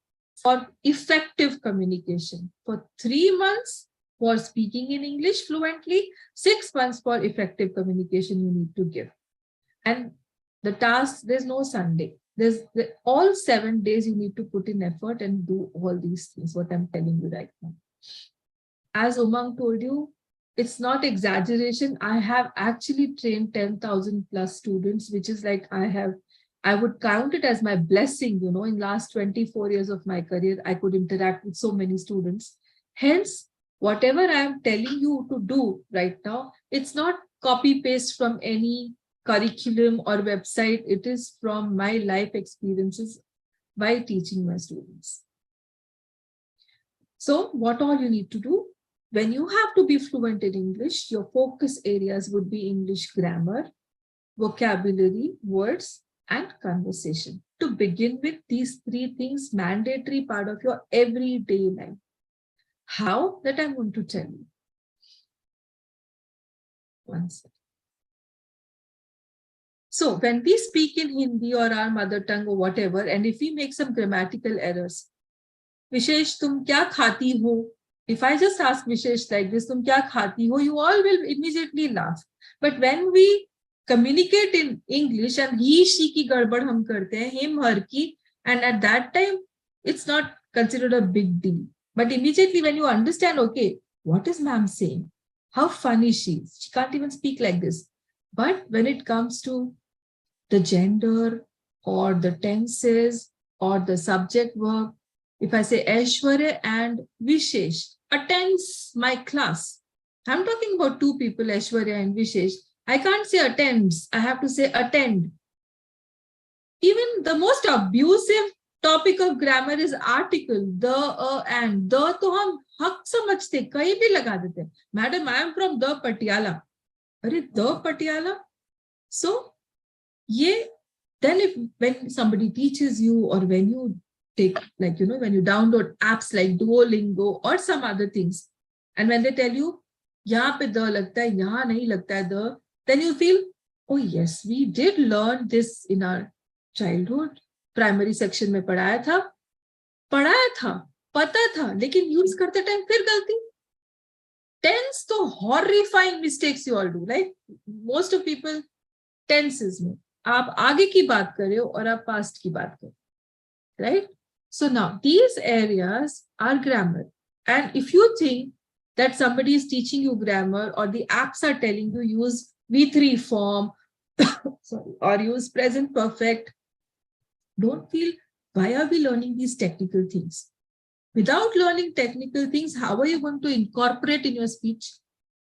for effective communication. For 3 months for speaking in English fluently, 6 months for effective communication you need to give. And the task, there's no Sunday. There's all 7 days you need to put in effort and do all these things, what I'm telling you right now. As Umang told you, it's not exaggeration. I have actually trained 10,000 plus students, which is like I would count it as my blessing, you know, in last 24 years of my career, I could interact with so many students. Hence, whatever I am telling you to do right now, it's not copy paste from any curriculum or website. It is from my life experiences by teaching my students. So what all you need to do? When you have to be fluent in English, your focus areas would be English grammar, vocabulary, words, and conversation. To begin with, these 3 things, mandatory part of your everyday life. How? That I'm going to tell you. One second. So when we speak in Hindi or our mother tongue or whatever, and if we make some grammatical errors, Vishesh, tum kya khati ho? If I just ask Vishesh like this, tum kya khati ho? You all will immediately laugh. But when we communicate in English and he, she ki gadbad hum karte hain, him, her ki, and at that time, it's not considered a big deal. But immediately when you understand, okay, what is ma'am saying? How funny she is. She can't even speak like this. But when it comes to the gender or the tenses or the subject verb, if I say Aishwarya and Vishesh attends my class, I'm talking about 2 people, Aishwarya and Vishesh. I can't say attends, I have to say attend. Even the most abusive topic of grammar is article, the, and. The to hum hak samajhte, kahin bhi laga dete. Madam, I am from the Patiala. Are the Patiala? So, then when somebody teaches you or when you take, like, you know, when you download apps like Duolingo or some other things, And when they tell you यहाँ पे the लगता है, यहाँ नहीं लगता है the, then you feel, oh yes, we did learn this in our childhood. Primary section में पढ़ाया था, पता था, लेकिन यूज करते टाइम फिर गलती. Tense तो horrifying mistakes you all do. Like most of people tenses में आप आगे की बात कर रहे हो और आप past की बात कर रहे हो, right? So now these areas are grammar. And if you think that somebody is teaching you grammar or the apps are telling you use V3 form sorry, or use present perfect, don't feel, why are we learning these technical things? Without learning technical things, how are you going to incorporate in your speech?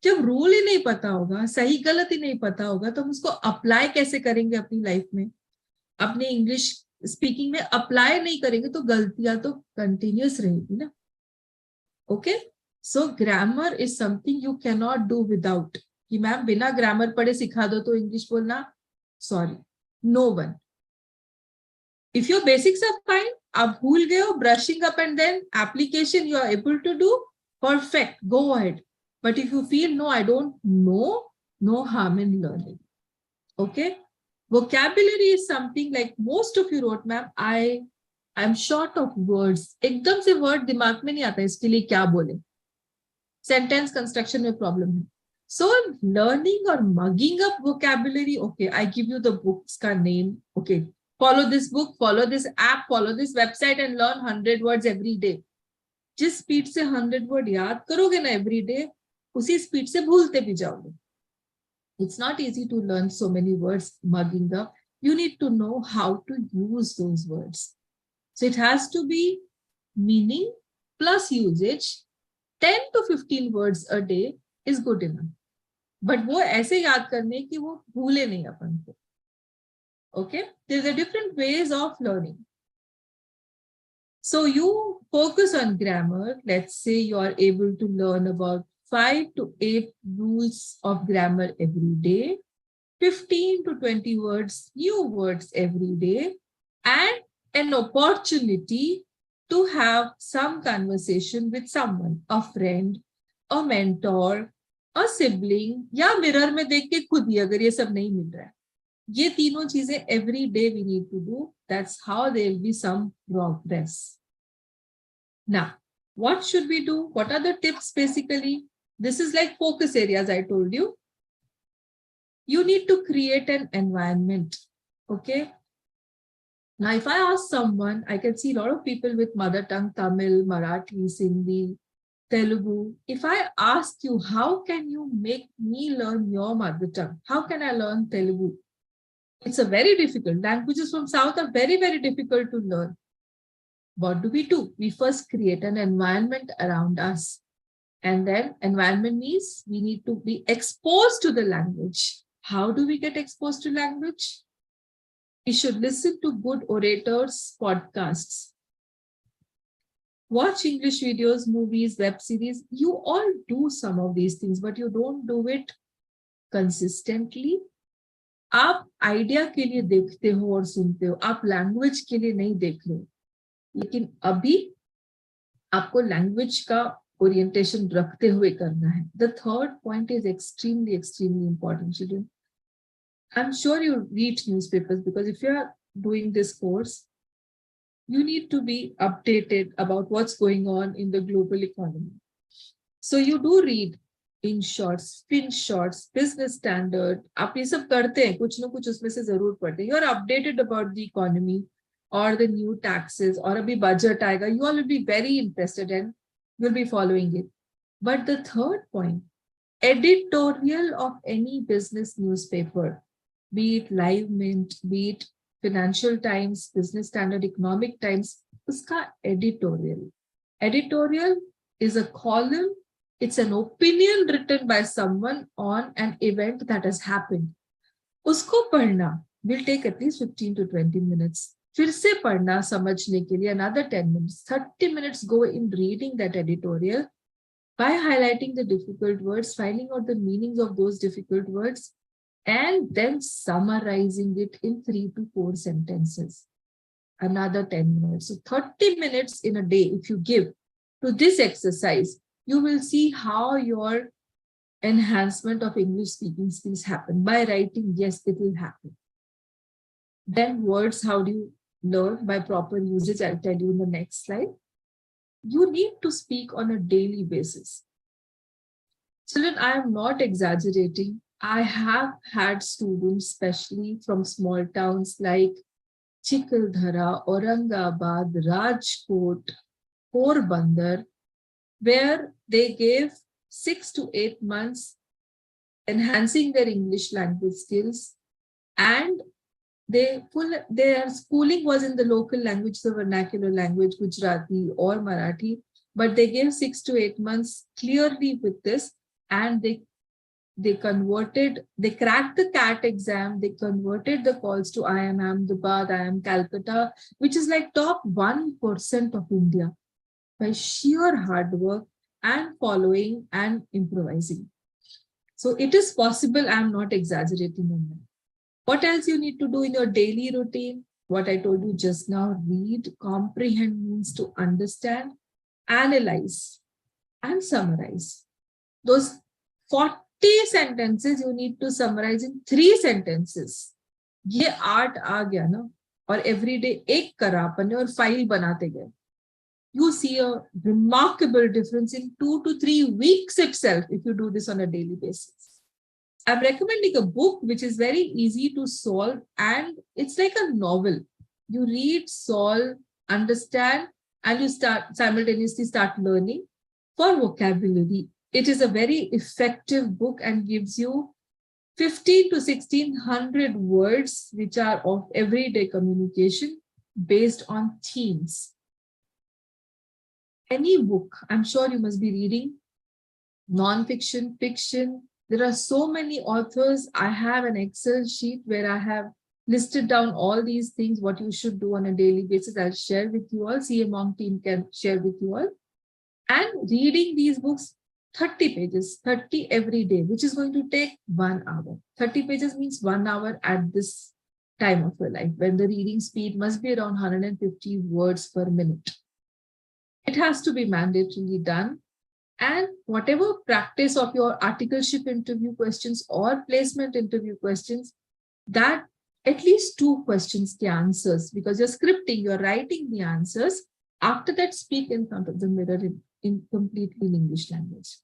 जब rule ही नहीं पता होगा, सही गलत ही नहीं पता होगा, तो हम उसको अप्लाई कैसे करेंगे अपनी लाइफ में? अपने इंग्लिश स्पीकिंग में अप्लाई नहीं करेंगे तो गलतियां तो कंटिन्यूअस रहेगी ना. Okay, so grammar is something you can not do without. कि मैम बिना ग्रामर पढ़े सिखा दो तो इंग्लिश बोलना, sorry, no one. If your basics are fine, आप भूल गए हो, brushing up and then application you are able to do, perfect, go ahead. But if you feel, no, I don't know, no harm in learning. Okay. Vocabulary is something like most of you wrote, ma'am, I'm short of words. एकदम से word दिमाग में नहीं आता, इसके लिए क्या बोले? Sentence construction में problem है. So learning or mugging up vocabulary, okay, I give you the book's का name. Okay, follow this book, follow this app, follow this website and learn 100 words every day. जिस speed से 100 word याद करोगे ना every day, उसी speed से भूलते भी जाओगे. It's not easy to learn so many words mugging up. You need to know how to use those words. So it has to be meaning plus usage. 10 to 15 words a day is good enough. But वो ऐसे याद करने कि वो भूले नहीं अपन को. Okay? There's a different ways of learning. So you focus on grammar. Let's say you are able to learn about 5 to 8 rules of grammar every day, 15 to 20 words, new words every day, and an opportunity to have some conversation with someone, a friend, a mentor, a sibling, या mirror में देख के खुद ही, अगर ये सब नहीं मिल रहा है. ये तीनों चीजें every day we need to do. That's how there will be some progress. Now, what should we do? What are the tips basically? This is like focus areas I told you. You need to create an environment. Okay. Now, if I ask someone, I can see a lot of people with mother tongue, Tamil, Marathi, Sindhi, Telugu. If I ask you, how can you make me learn your mother tongue? How can I learn Telugu? It's a very difficult. Languages from South are very, very difficult to learn. What do? We first create an environment around us. And then environment means we need to be exposed to the language. How do we get exposed to language? We should listen to good orators' podcasts. Watch English videos, movies, web series. You all do some of these things, but you don't do it consistently. आप idea के लिए देखते हो और सुनते हो, आप language के लिए नहीं देख रहे हो. लेकिन अभी आपको लैंग्वेज का ओरिएंटेशन रखते हुए करना है. The third point is extremely, extremely important, children. I'm sure you read newspapers, because if you are doing this course, you need to be updated about what's going on in the global economy. So you do read in shorts, fin shorts, business standard. आप ये सब करते हैं, कुछ ना कुछ उसमें से जरूर पढ़ते हैं. You are updated about the economy or the new taxes, or अभी budget आएगा. You all will be very interested and will be following it. But the third point, editorial of any business newspaper, be it Live Mint, be it Financial Times, Business Standard, Economic Times, uska editorial. Editorial is a column. It's an opinion written by someone on an event that has happened. Usko padhna will take at least 15 to 20 minutes. फिर से पढ़ना समझने के लिए another 10 minutes. 30 minutes go in reading that editorial by highlighting the difficult words, finding out the meanings of those difficult words, and then summarizing it in 3 to 4 sentences. Another 10 minutes. So 30 minutes in a day, if you give to this exercise, you will see how your enhancement of English speaking skills happen. By writing, yes, it will happen. Then words, how do you learn? By proper usage, I'll tell you in the next slide. You need to speak on a daily basis. Children, I am not exaggerating. I have had students, especially from small towns like Chikaldhara, Aurangabad, Rajkot, Porbandar, where they gave 6 to 8 months enhancing their English language skills, and their schooling was in the local language, the vernacular language, Gujarati or Marathi, but they gave 6 to 8 months clearly with this, and they converted, they cracked the CAT exam, they converted the calls to I am Ahmedabad, I am Calcutta, which is like top 1% of India, by sheer hard work and following and improvising. So it is possible. I'm not exaggerating on that. What else you need to do in your daily routine? What I told you just now, read, comprehend means to understand, analyze, and summarize. Those 40 sentences you need to summarize in 3 sentences. ये art आ गया ना, और every day एक करा अपने और file बनाते गए. You see a remarkable difference in 2 to 3 weeks itself if you do this on a daily basis. I'm recommending a book which is very easy to solve, and it's like a novel. You read, solve, understand, and you simultaneously start learning for vocabulary. It is a very effective book and gives you 15 to 1600 words which are of everyday communication based on themes. Any book, I'm sure you must be reading, non-fiction, fiction. There are so many authors. I have an Excel sheet where I have listed down all these things, what you should do on a daily basis. I'll share with you all. CA Monk team can share with you all. And reading these books, 30 pages, 30 every day, which is going to take 1 hour. 30 pages means 1 hour at this time of your life, when the reading speed must be around 150 words per minute. It has to be mandatorily done. And whatever practice of your articleship interview questions or placement interview questions, that at least 2 questions the answers, because you're scripting, you're writing the answers. After that, speak in front of the mirror in completely in English language.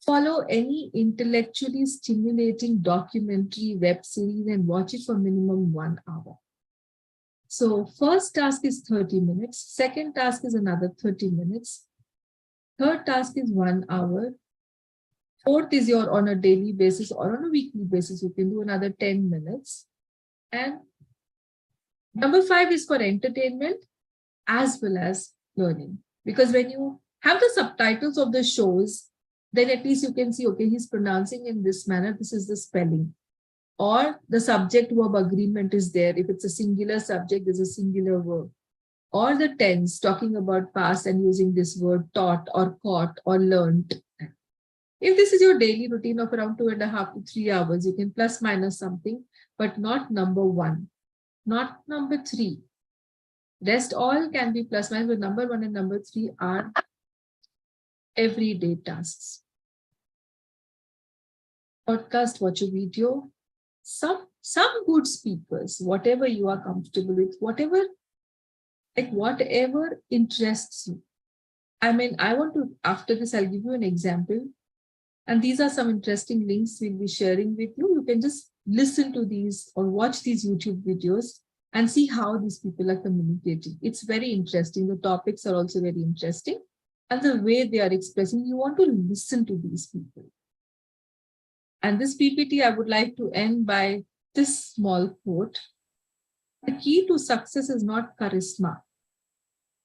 Follow any intellectually stimulating documentary, web series, and watch it for minimum 1 hour. So first task is 30 minutes. Second task is another 30 minutes. Third task is 1 hour. Fourth is your on a daily basis or on a weekly basis. You can do another 10 minutes. And number 5 is for entertainment as well as learning. Because when you have the subtitles of the shows, then at least you can see, okay, he's pronouncing in this manner. This is the spelling. Or the subject verb agreement is there. If it's a singular subject, there's a singular verb. Or the tense, talking about past and using this word taught or caught or learned. If this is your daily routine of around 2.5 to 3 hours, you can plus minus something, but not number 1, not number 3. Rest all can be plus minus, but number 1 and number 3 are everyday tasks. Podcast, watch a video. Some good speakers, whatever you are comfortable with, whatever interests you. I mean, I want to, after this, I'll give you an example. And these are some interesting links we'll be sharing with you. You can just listen to these or watch these YouTube videos and see how these people are communicating. It's very interesting. The topics are also very interesting. And the way they are expressing, you want to listen to these people. And this PPT, I would like to end by this small quote. The key to success is not charisma,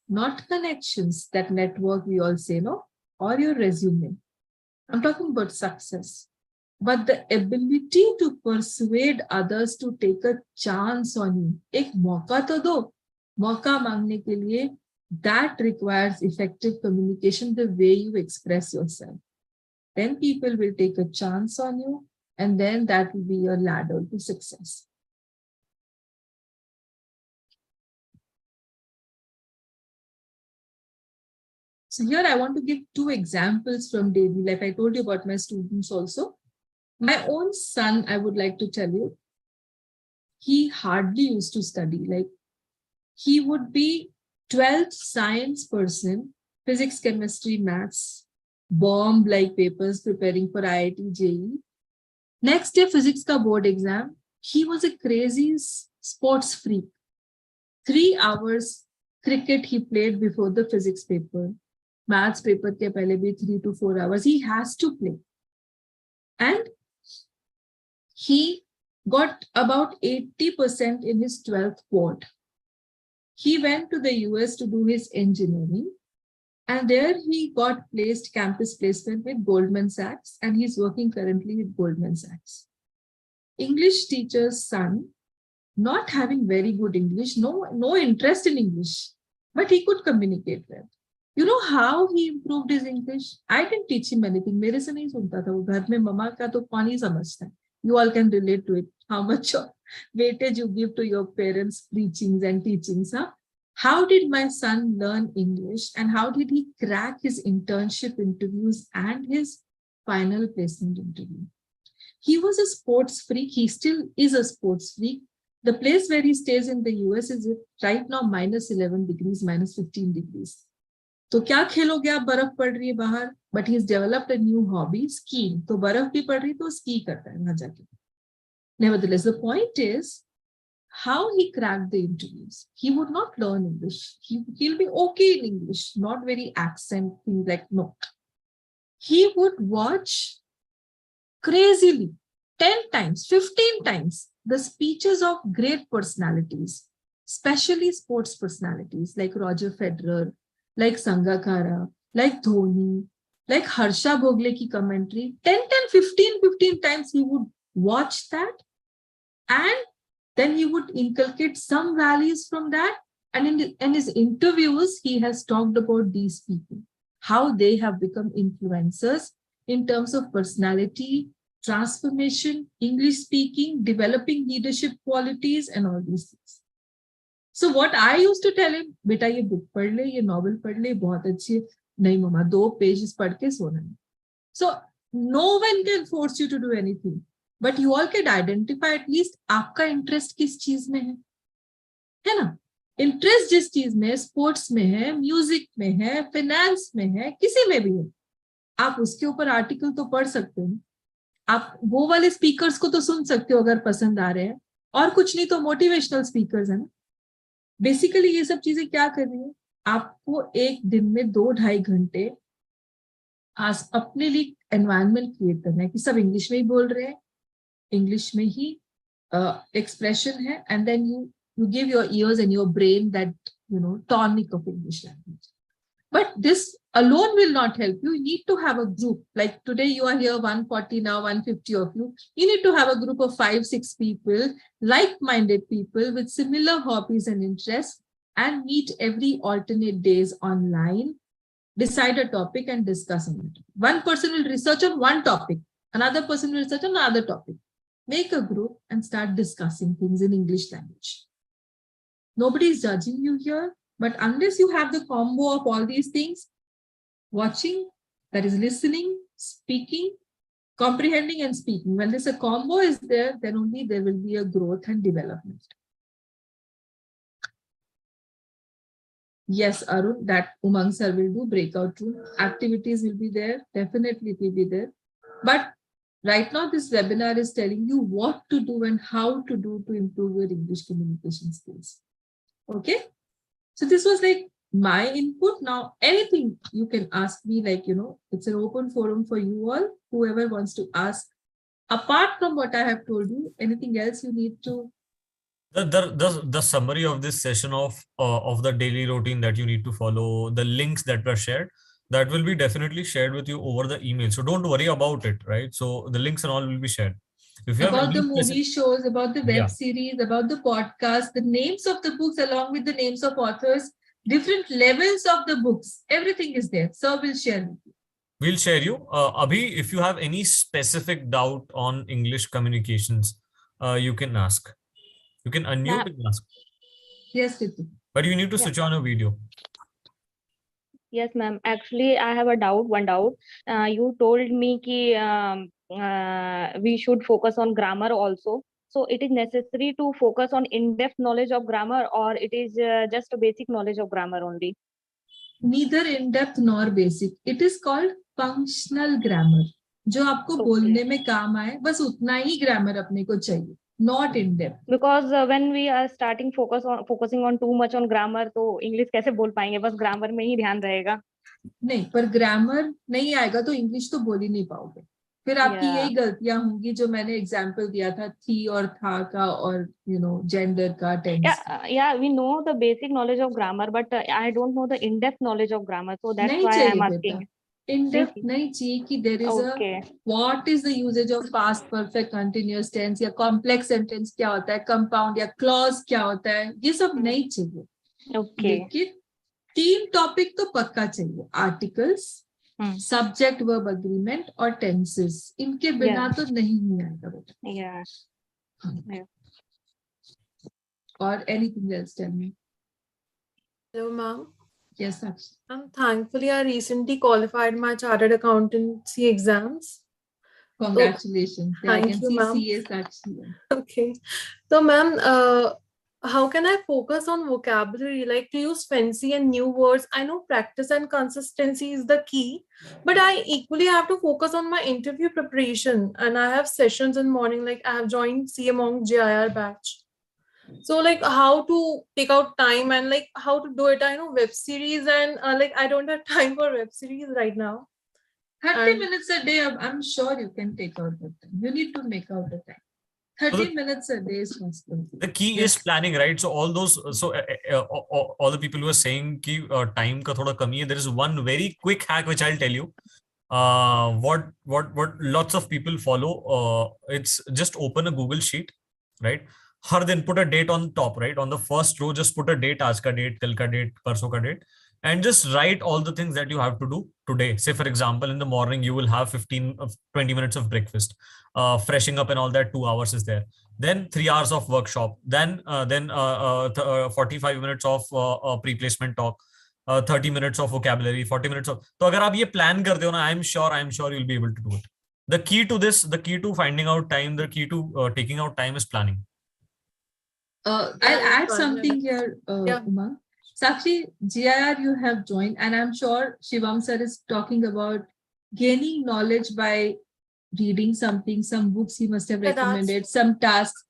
not connections, that network we all say, no, or your resume. I'm talking about success, but the ability to persuade others to take a chance on you. Ek mauka to do, mauka mangne ke liye, that requires effective communication, the way you express yourself. Then people will take a chance on you, and then that will be your ladder to success. So here I want to give two examples from daily life. I told you about my students also. My own son, I would like to tell you, he hardly used to study. Like, he would be 12th science person, physics, chemistry, maths, bomb like papers preparing for IIT JEE. Next day, physics ka board exam. He was a crazy sports freak. 3 hours cricket he played before the physics paper. Maths paper ke pehle bhi 3 to 4 hours. He has to play. And he got about 80% in his 12th quad. He went to the US to do his engineering, and there he got placed campus placement with Goldman Sachs, and he's working currently with Goldman Sachs. English teacher's son, not having very good English, no interest in English, but he could communicate well. You know how he improved his English? I didn't teach him anything. मेरे से नहीं सुनता था वो, घर में मम्मा का तो कौन ही समझता है. You all can relate to it. How much weightage you give to your parents' preachings and teachings, huh? How did my son learn English, and how did he crack his internship interviews and his final placement interview? He was a sports freak. He still is a sports freak. The place where he stays in the US is right now -11 degrees, -15 degrees. तो क्या खेलोगे आप, बर्फ पड़ रही है बाहर, but he's developed a new hobby, skiing. तो बर्फ भी पड़ रही तो ski करता है वहां जाके. Nevertheless, the point is how he cracked the interviews. He would not learn English. He'll be okay in English, not very accent things like no. He would watch crazily 10 times, 15 times the speeches of great personalities, especially sports personalities like Roger Federer, like Sangakkara, like Dhoni, like Harsha Bhogle ki commentary. 10, 15 times he would watch that, and then he would inculcate some values from that. And in his interviews, he has talked about these people, how they have become influencers in terms of personality, transformation, English speaking, developing leadership qualities, and all these things. So what I used to tell him, beta ye book पढ़ ले, ये novel पढ़ ले, बहुत अच्छी है. नहीं मम्मा, 2 pages पढ़ के सोना है. So no one can force you to do anything, but you all can identify at least आपका interest किस चीज में है ना? Interest जिस चीज में, sports में है, music में है, finance में है, किसी में भी है, आप उसके ऊपर article तो पढ़ सकते हो. आप वो वाले speakers को तो सुन सकते हो अगर पसंद आ रहे हैं, और कुछ नहीं तो motivational speakers है ना. बेसिकली ये सब चीजें क्या कर रही है, आपको एक दिन में 2-2.5 घंटे अपने लिए एनवायरनमेंट क्रिएट करना है कि सब इंग्लिश में ही बोल रहे हैं, इंग्लिश में ही एक्सप्रेशन है, and then you give your ears and your brain that tonic of English language. But this alone will not help you. You need to have a group. Like today you are here 140, now 150 of you. You need to have a group of 5-6 people, like-minded people with similar hobbies and interests, and meet every alternate days online, decide a topic and discuss on it. One person will research on one topic, another person will research on another topic. Make a group and start discussing things in English language. Nobody is judging you here, but unless you have the combo of all these things, watching, that is listening, speaking, comprehending and speaking, when there's a combo is there, then only there will be a growth and development. Yes, Arun, that Umang sir will do breakout room. Activities will be there, definitely it will be there. But right now this webinar is telling you what to do and how to do to improve your English communication skills. Okay, so this was like my input. Now anything you can ask me, like it's an open forum for you all, whoever wants to ask. Apart from what I have told you, anything else you need to? The summary of this session of the daily routine that you need to follow, the links that were shared, that will be definitely shared with you over the email. So don't worry about it, right? So the links and all will be shared. If you About the movie shows, about the web series, about the podcast, the names of the books along with the names of authors, different levels of the books, everything is there. So we'll share with you. We'll share you. Abhi, if you have any specific doubt on English communications, you can ask. You can unmute and ask. Yes, Ritu. But you need to switch on a video. Yes, ma'am. Actually, I have one doubt. You told me ki we should focus on grammar also. So it is necessary to focus on in-depth knowledge of grammar, or it is just a basic knowledge of grammar only? Neither in-depth nor basic. It is called functional grammar. जो आपको बोलने में काम आए, बस उतना ही grammar अपने को चाहिए. Not in-depth. Because when we are focusing on too much on grammar, तो English कैसे बोल पाएंगे? बस grammar में ही ध्यान रहेगा. नहीं, पर ग्रामर नहीं आएगा तो इंग्लिश तो बोल ही नहीं पाओगे. फिर आपकी यही गलतियां होंगी जो मैंने एग्जांपल दिया था, थी और था का, और जेंडर का, tense. Yeah, we know the basic knowledge of grammar, but I don't know the in-depth knowledge of grammar, so that's नहीं why चाहिए I'm बेटा. asking. In-depth नहीं चाहिए कि there is Okay. what is the usage of past perfect continuous tense, या complex sentence क्या होता है, compound या clause क्या होता है, ये सब नहीं चाहिए. Okay. लेकिन 3 टॉपिक तो पक्का चाहिए. आर्टिकल्स, सब्जेक्ट वर्ब एग्रीमेंट और टेंसेस. इनके बिना तो नहीं आएगा बेटा. Yeah. और anything else, tell me. Hello, ma'am. Yes, Sakshi. Thankfully, I recently qualified my chartered accountancy exams. Congratulations. So, thank I can you, see ma'am. CA Sakshi. Okay. So, ma'am, how can I focus on vocabulary, like to use fancy and new words? I know practice and consistency is the key, but I equally have to focus on my interview preparation, and I have sessions in morning, like I have joined CA Monk JIR batch. So like how to take out time and like how to do it. I know web series and like I don't have time for web series right now. 30 minutes a day, I'm sure you can take out the time. You need to make out the time. 30 minutes a day is possible. The key is planning, right? So all those, all the people who are saying ki time ka thoda kami hai, there is one very quick hack which I'll tell you. What lots of people follow. It's just open a Google sheet, right? हर दिन put a date on top, right? On the first row, just put a date, आज का date, कल का date, परसों का date, and just write all the things that you have to do today. Say, for example, in the morning, you will have 20 minutes of breakfast, freshing up and all that, 2 hours is there. Then 3 hours of workshop, then 45 minutes of pre-placement talk, 30 minutes of vocabulary, 40 minutes of. तो अगर आप ये plan करते हो ना, I'm sure you'll be able to do it. The key to this, the key to finding out time, the key to taking out time is planning. I'll add something here, Uma. Sakshi, GIR you have joined, and I'm sure Shivam sir is talking about gaining knowledge by reading something, some books he must have recommended, some tasks.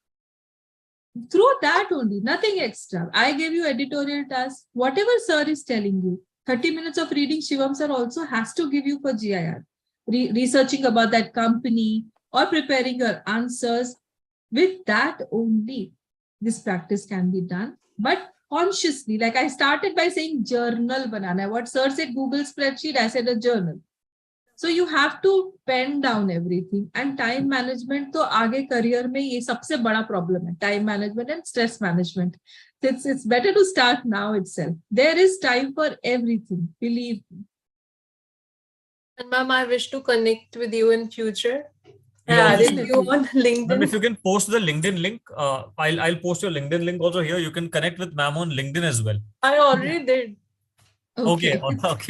Through that only, nothing extra. I gave you editorial tasks, whatever sir is telling you. 30 minutes of reading Shivam sir also has to give you for GIR. Researching about that company or preparing your answers. With that only, this practice can be done, but consciously. Like I started by saying journal banana. What sir said Google spreadsheet, I said a journal. So you have to pen down everything. And time management, तो आगे career में ये सबसे बड़ा problem है. Time management and stress management. It's better to start now itself. There is time for everything, believe me. And ma'am, I wish to connect with you in future. Added you on LinkedIn. And if you can post the LinkedIn link, I'll post your LinkedIn link also here. You can connect with ma'am on LinkedIn as well. I already did. Okay,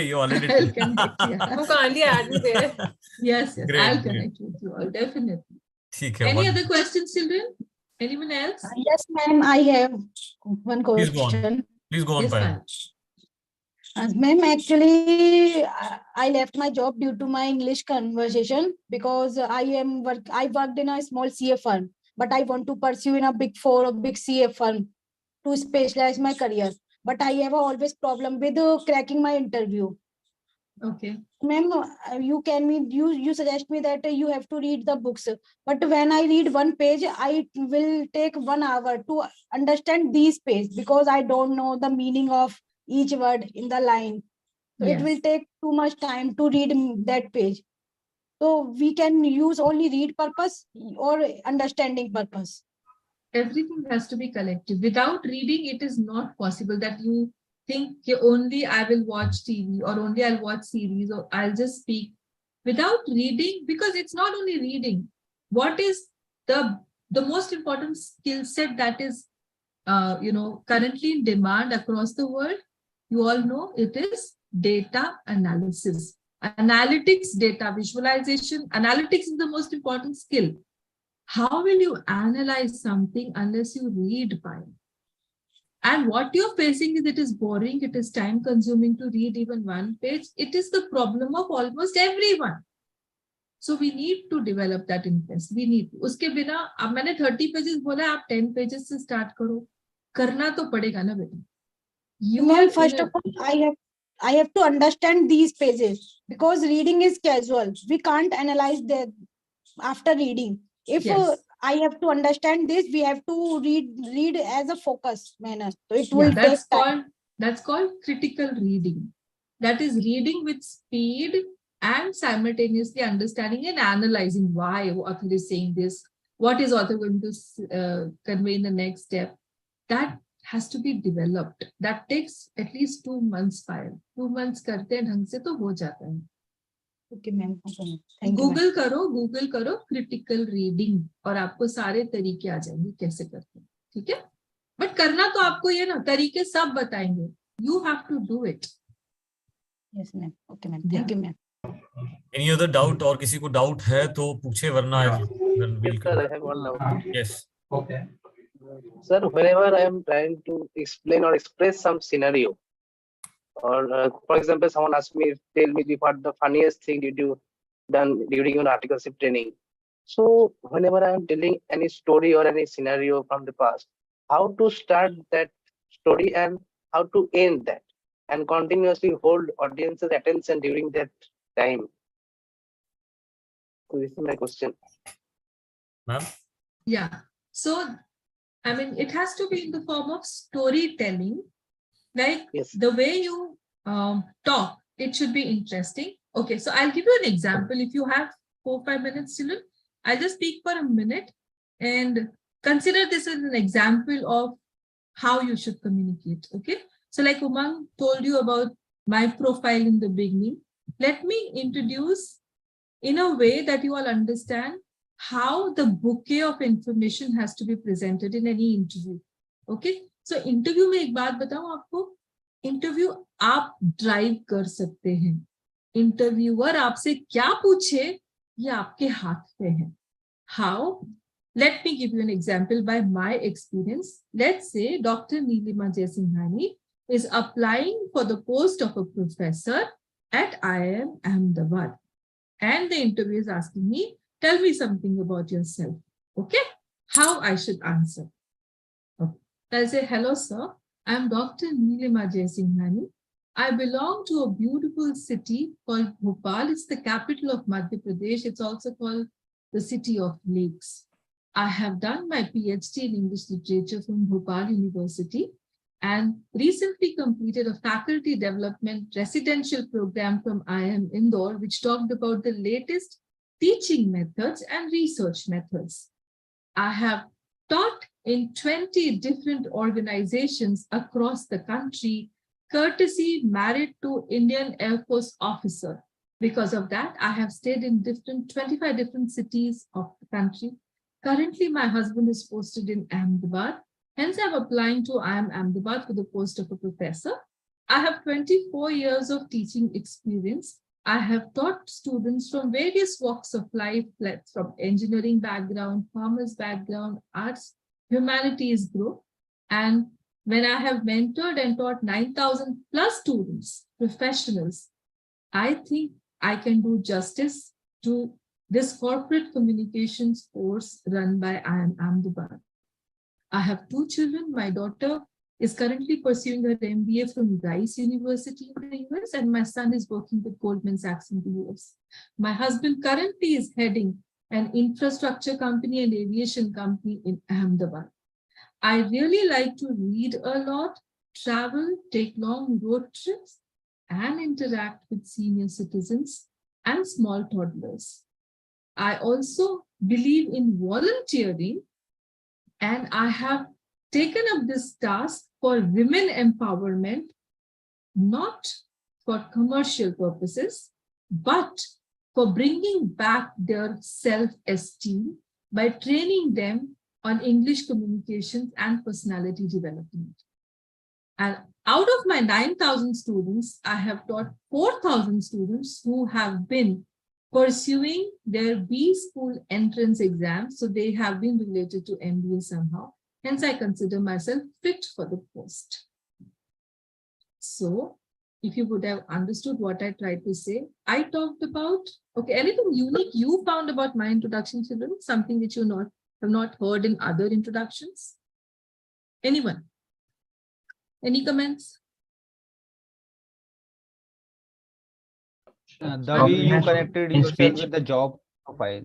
you already did. You kindly add me there. Yes, Great, I'll connect with you all, definitely. Any other questions, children? Anyone else? Yes, ma'am, I have one question. Please go on, Payal. Ma'am, actually, I left my job due to my English conversation because I worked in a small CA firm, but I want to pursue in a big 4 or big CA firm to specialize my career. But I have always problem with cracking my interview. Okay. Ma'am, you suggest me that you have to read the books, but when I read one page, I will take 1 hour to understand these pages because I don't know the meaning of each word in the line. So Yes. it will take too much time to read that page. So we can use only read purpose or understanding purpose. Everything has to be collective. Without reading, it is not possible that you think only I will watch TV or only I'll watch series or I'll just speak. Without reading, because it's not only reading. What is the most important skill set that is currently in demand across the world? You all know it is data analysis. Analytics, data visualization. Analytics is the most important skill. How will you analyze something unless you read by it? And what you're facing is it is boring, it is time consuming to read even one page. It is the problem of almost everyone. So we need to develop that interest. We need. उसके बिना अब मैंने 30 pages बोला, आप 10 pages से start करो. करना तो पड़ेगा ना बेटा. Ma'am, first of all, I have to understand these pages because reading is casual. We can't analyze that after reading. If I have to understand this, we have to read as a focus manner. So it will take time. That's called critical reading. That is reading with speed and simultaneously understanding and analyzing why author is saying this, what is author going to convey in the next step. That has to be developed. That takes at least 2 months. 2 months करते हैं ढंग से तो हो जाता है. Okay, ma'am. Google करो critical reading और आपको सारे तरीके आ जाएंगे कैसे करते हैं. ठीक है? बट करना तो आपको ये ना, तरीके सब बताएंगे. You have to do it. Yes, ma'am. Okay, ma'am. Thank you, ma'am. Any other doubt और किसी को doubt है तो पूछे, वरना then we'll Sir, I have one doubt. Yes. Okay. Sir, whenever I am trying to explain or express some scenario, or for example, someone asks me, tell me what the funniest thing did you done during your articleship training. So whenever I am telling any story or any scenario from the past, how to start that story and how to end that and continuously hold audience's attention during that time. So this is my question. Ma'am? Yeah. So, I mean, it has to be in the form of storytelling. Like the way you talk, it should be interesting. Okay, so I'll give you an example. If you have 4-5 minutes, children, I'll just speak for a minute and consider this as an example of how you should communicate. Okay, so like Umang told you about my profile in the beginning, let me introduce in a way that you all understand how the bouquet of information has to be presented in any interview. Okay, so interview में एक बात बताऊं आपको, interview आप drive कर सकते हैं. Interviewer आपसे क्या पूछे ये आपके हाथ पे है. How? Let me give you an example by my experience. Let's say Dr. Neelima Jaisinghani is applying for the post of a professor at IIM Ahmedabad. And the interviewer is asking me, tell me something about yourself. Okay? How I should answer. Okay. I'll say, hello, sir. I'm Dr. Neelima Jaisinghani. I belong to a beautiful city called Bhopal. It's the capital of Madhya Pradesh. It's also called the city of lakes. I have done my PhD in English literature from Bhopal University and recently completed a faculty development residential program from IIM Indore, which talked about the latest teaching methods and research methods. I have taught in 20 different organizations across the country, courtesy married to Indian Air Force officer. Because of that, I have stayed in 25 different cities of the country. Currently, my husband is posted in Ahmedabad. Hence, I'm applying to IIM Ahmedabad for the post of a professor. I have 24 years of teaching experience. I have taught students from various walks of life, from engineering background, commerce background, arts, humanities group. And when I have mentored and taught 9,000 plus students, professionals, I think I can do justice to this corporate communications course run by IIM Ahmedabad. I have 2 children. My daughter is currently pursuing her MBA from Rice University in the US, and my son is working with Goldman Sachs in the US. My husband currently is heading an infrastructure company and aviation company in Ahmedabad. I really like to read a lot, travel, take long road trips, and interact with senior citizens and small toddlers. I also believe in volunteering, and I have taken up this task for women empowerment, not for commercial purposes, but for bringing back their self-esteem by training them on English communications and personality development. And Out of my 9,000 students, I have taught 4,000 students who have been pursuing their B school entrance exams. So they have been related to MBA somehow. Hence, I consider myself fit for the post. So if you would have understood what I tried to say, I talked about, okay, anything unique you found about my introduction, children? Something which you have not heard in other introductions? Anyone? Any comments? The way you connected yourself with the job profile,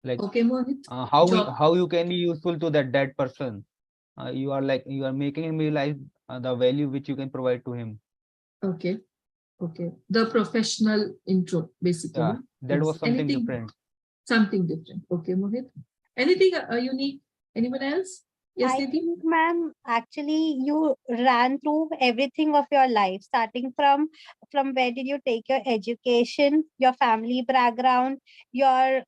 like Okay, Mohit. how you can be useful to that person. You are making him realize the value which you can provide to him. Okay. Okay. The professional intro, basically. Yeah, that was something Anything different. Something different. Okay, Mohit. Anything unique? Anyone else? Yes, I Nidhi? think, ma'am, actually you ran through everything of your life, starting from where did you take your education, your family background, your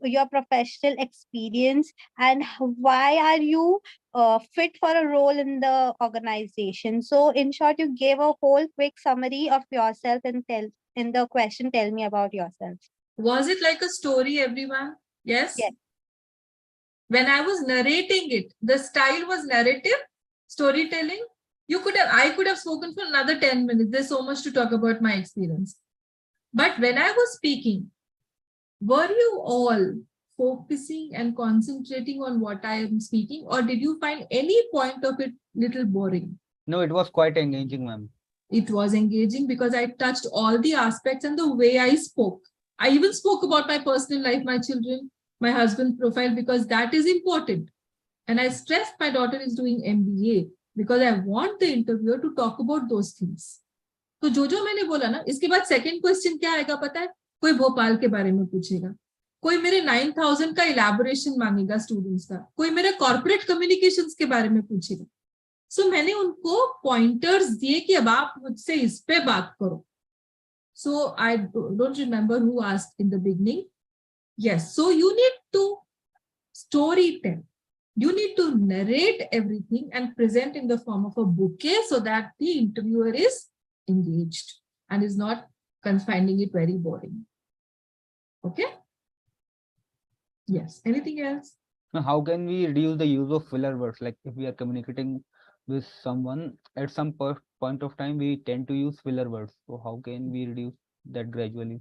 your professional experience, and why are you fit for a role in the organization. So, in short, you gave a whole quick summary of yourself and in the question, tell me about yourself. Was it like a story, everyone? Yes? Yes. When I was narrating it, the style was narrative, storytelling. I could have spoken for another 10 minutes. There's so much to talk about my experience. But when I was speaking, were you all focusing and concentrating on what I am speaking, or did you find any point of it little boring? No, it was quite engaging, ma'am. It was engaging because I touched all the aspects and the way I spoke. I even spoke about my personal life, my children, my husband profile, because that is important. And I stressed my daughter is doing MBA because I want the interviewer to talk about those things. तो जो मैंने बोला ना, इसके बाद second question क्या आएगा पता है? कोई भोपाल के बारे में पूछेगा, कोई मेरे 9,000 का इलैबोरेशन मांगेगा स्टूडेंट्स का, कोई मेरे कॉर्पोरेट कम्युनिकेशंस के बारे में पूछेगा. सो मैंने उनको पॉइंटर्स दिए कि अब आप मुझसे इस पे बात करो. So I don't remember who asked in the beginning. Yes, so you need to story tell. You need to narrate everything and present in the form of a bouquet so that the interviewer is engaged and is not finding it very boring. Okay? Yes. Anything else? Now, how can we reduce the use of filler words? Like if we are communicating with someone at some point of time, we tend to use filler words. So how can we reduce that gradually?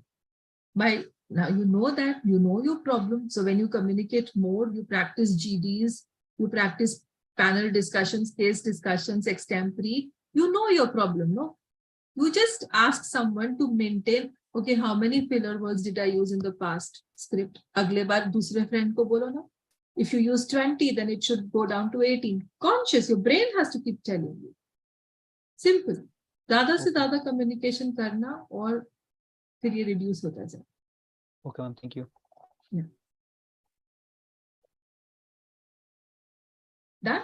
By now you know that, you know your problem. So when you communicate more, you practice GDs, you practice panel discussions, case discussions, extempore, you know your problem, no? You just ask someone to maintain, okay, how many filler words did I use in the past script? Agle baar dusre friend ko bolo na. If you use 20, then it should go down to 18. Conscious, your brain has to keep telling you. Simple. Dada se dada communication karna और फिर ये reduce होता जाए. Okay, ma'am. Thank you. Yeah. Done?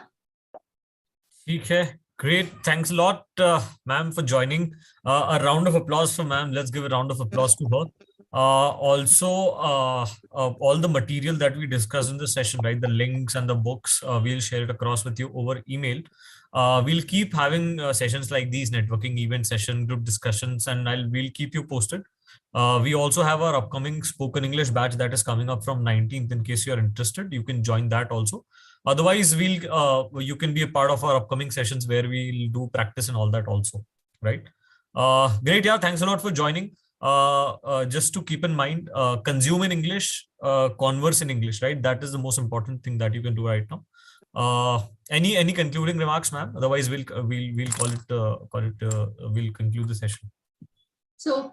ठीक है. Great. Thanks a lot, ma'am, for joining. A round of applause for ma'am. Let's give a round of applause to her. Also, all the material that we discussed in this session, right? The links and the books, we'll share it across with you over email. We'll keep having sessions like these, networking event session, group discussions, and we'll keep you posted. We also have our upcoming spoken English batch that is coming up from 19th. In case you are interested, you can join that also. Otherwise, you can be a part of our upcoming sessions where we'll do practice and all that also, right? Great, yeah. Thanks a lot for joining. Just to keep in mind, consume in English, converse in English, right? That is the most important thing that you can do right now. Any concluding remarks, ma'am? Otherwise, we'll conclude the session. So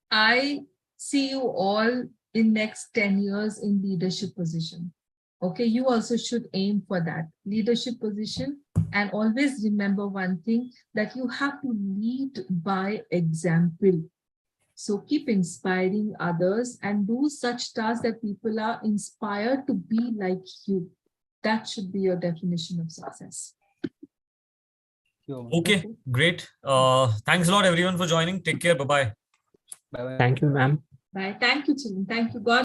I see you all in next 10 years in leadership position. Okay, you also should aim for that leadership position, and always remember one thing, that you have to lead by example. So keep inspiring others and do such tasks that people are inspired to be like you. That should be your definition of success. Okay, great. Thanks a lot, everyone, for joining. Take care. Bye-bye. Bye-bye. Thank you, ma'am. Bye. Thank you, children. Thank you. God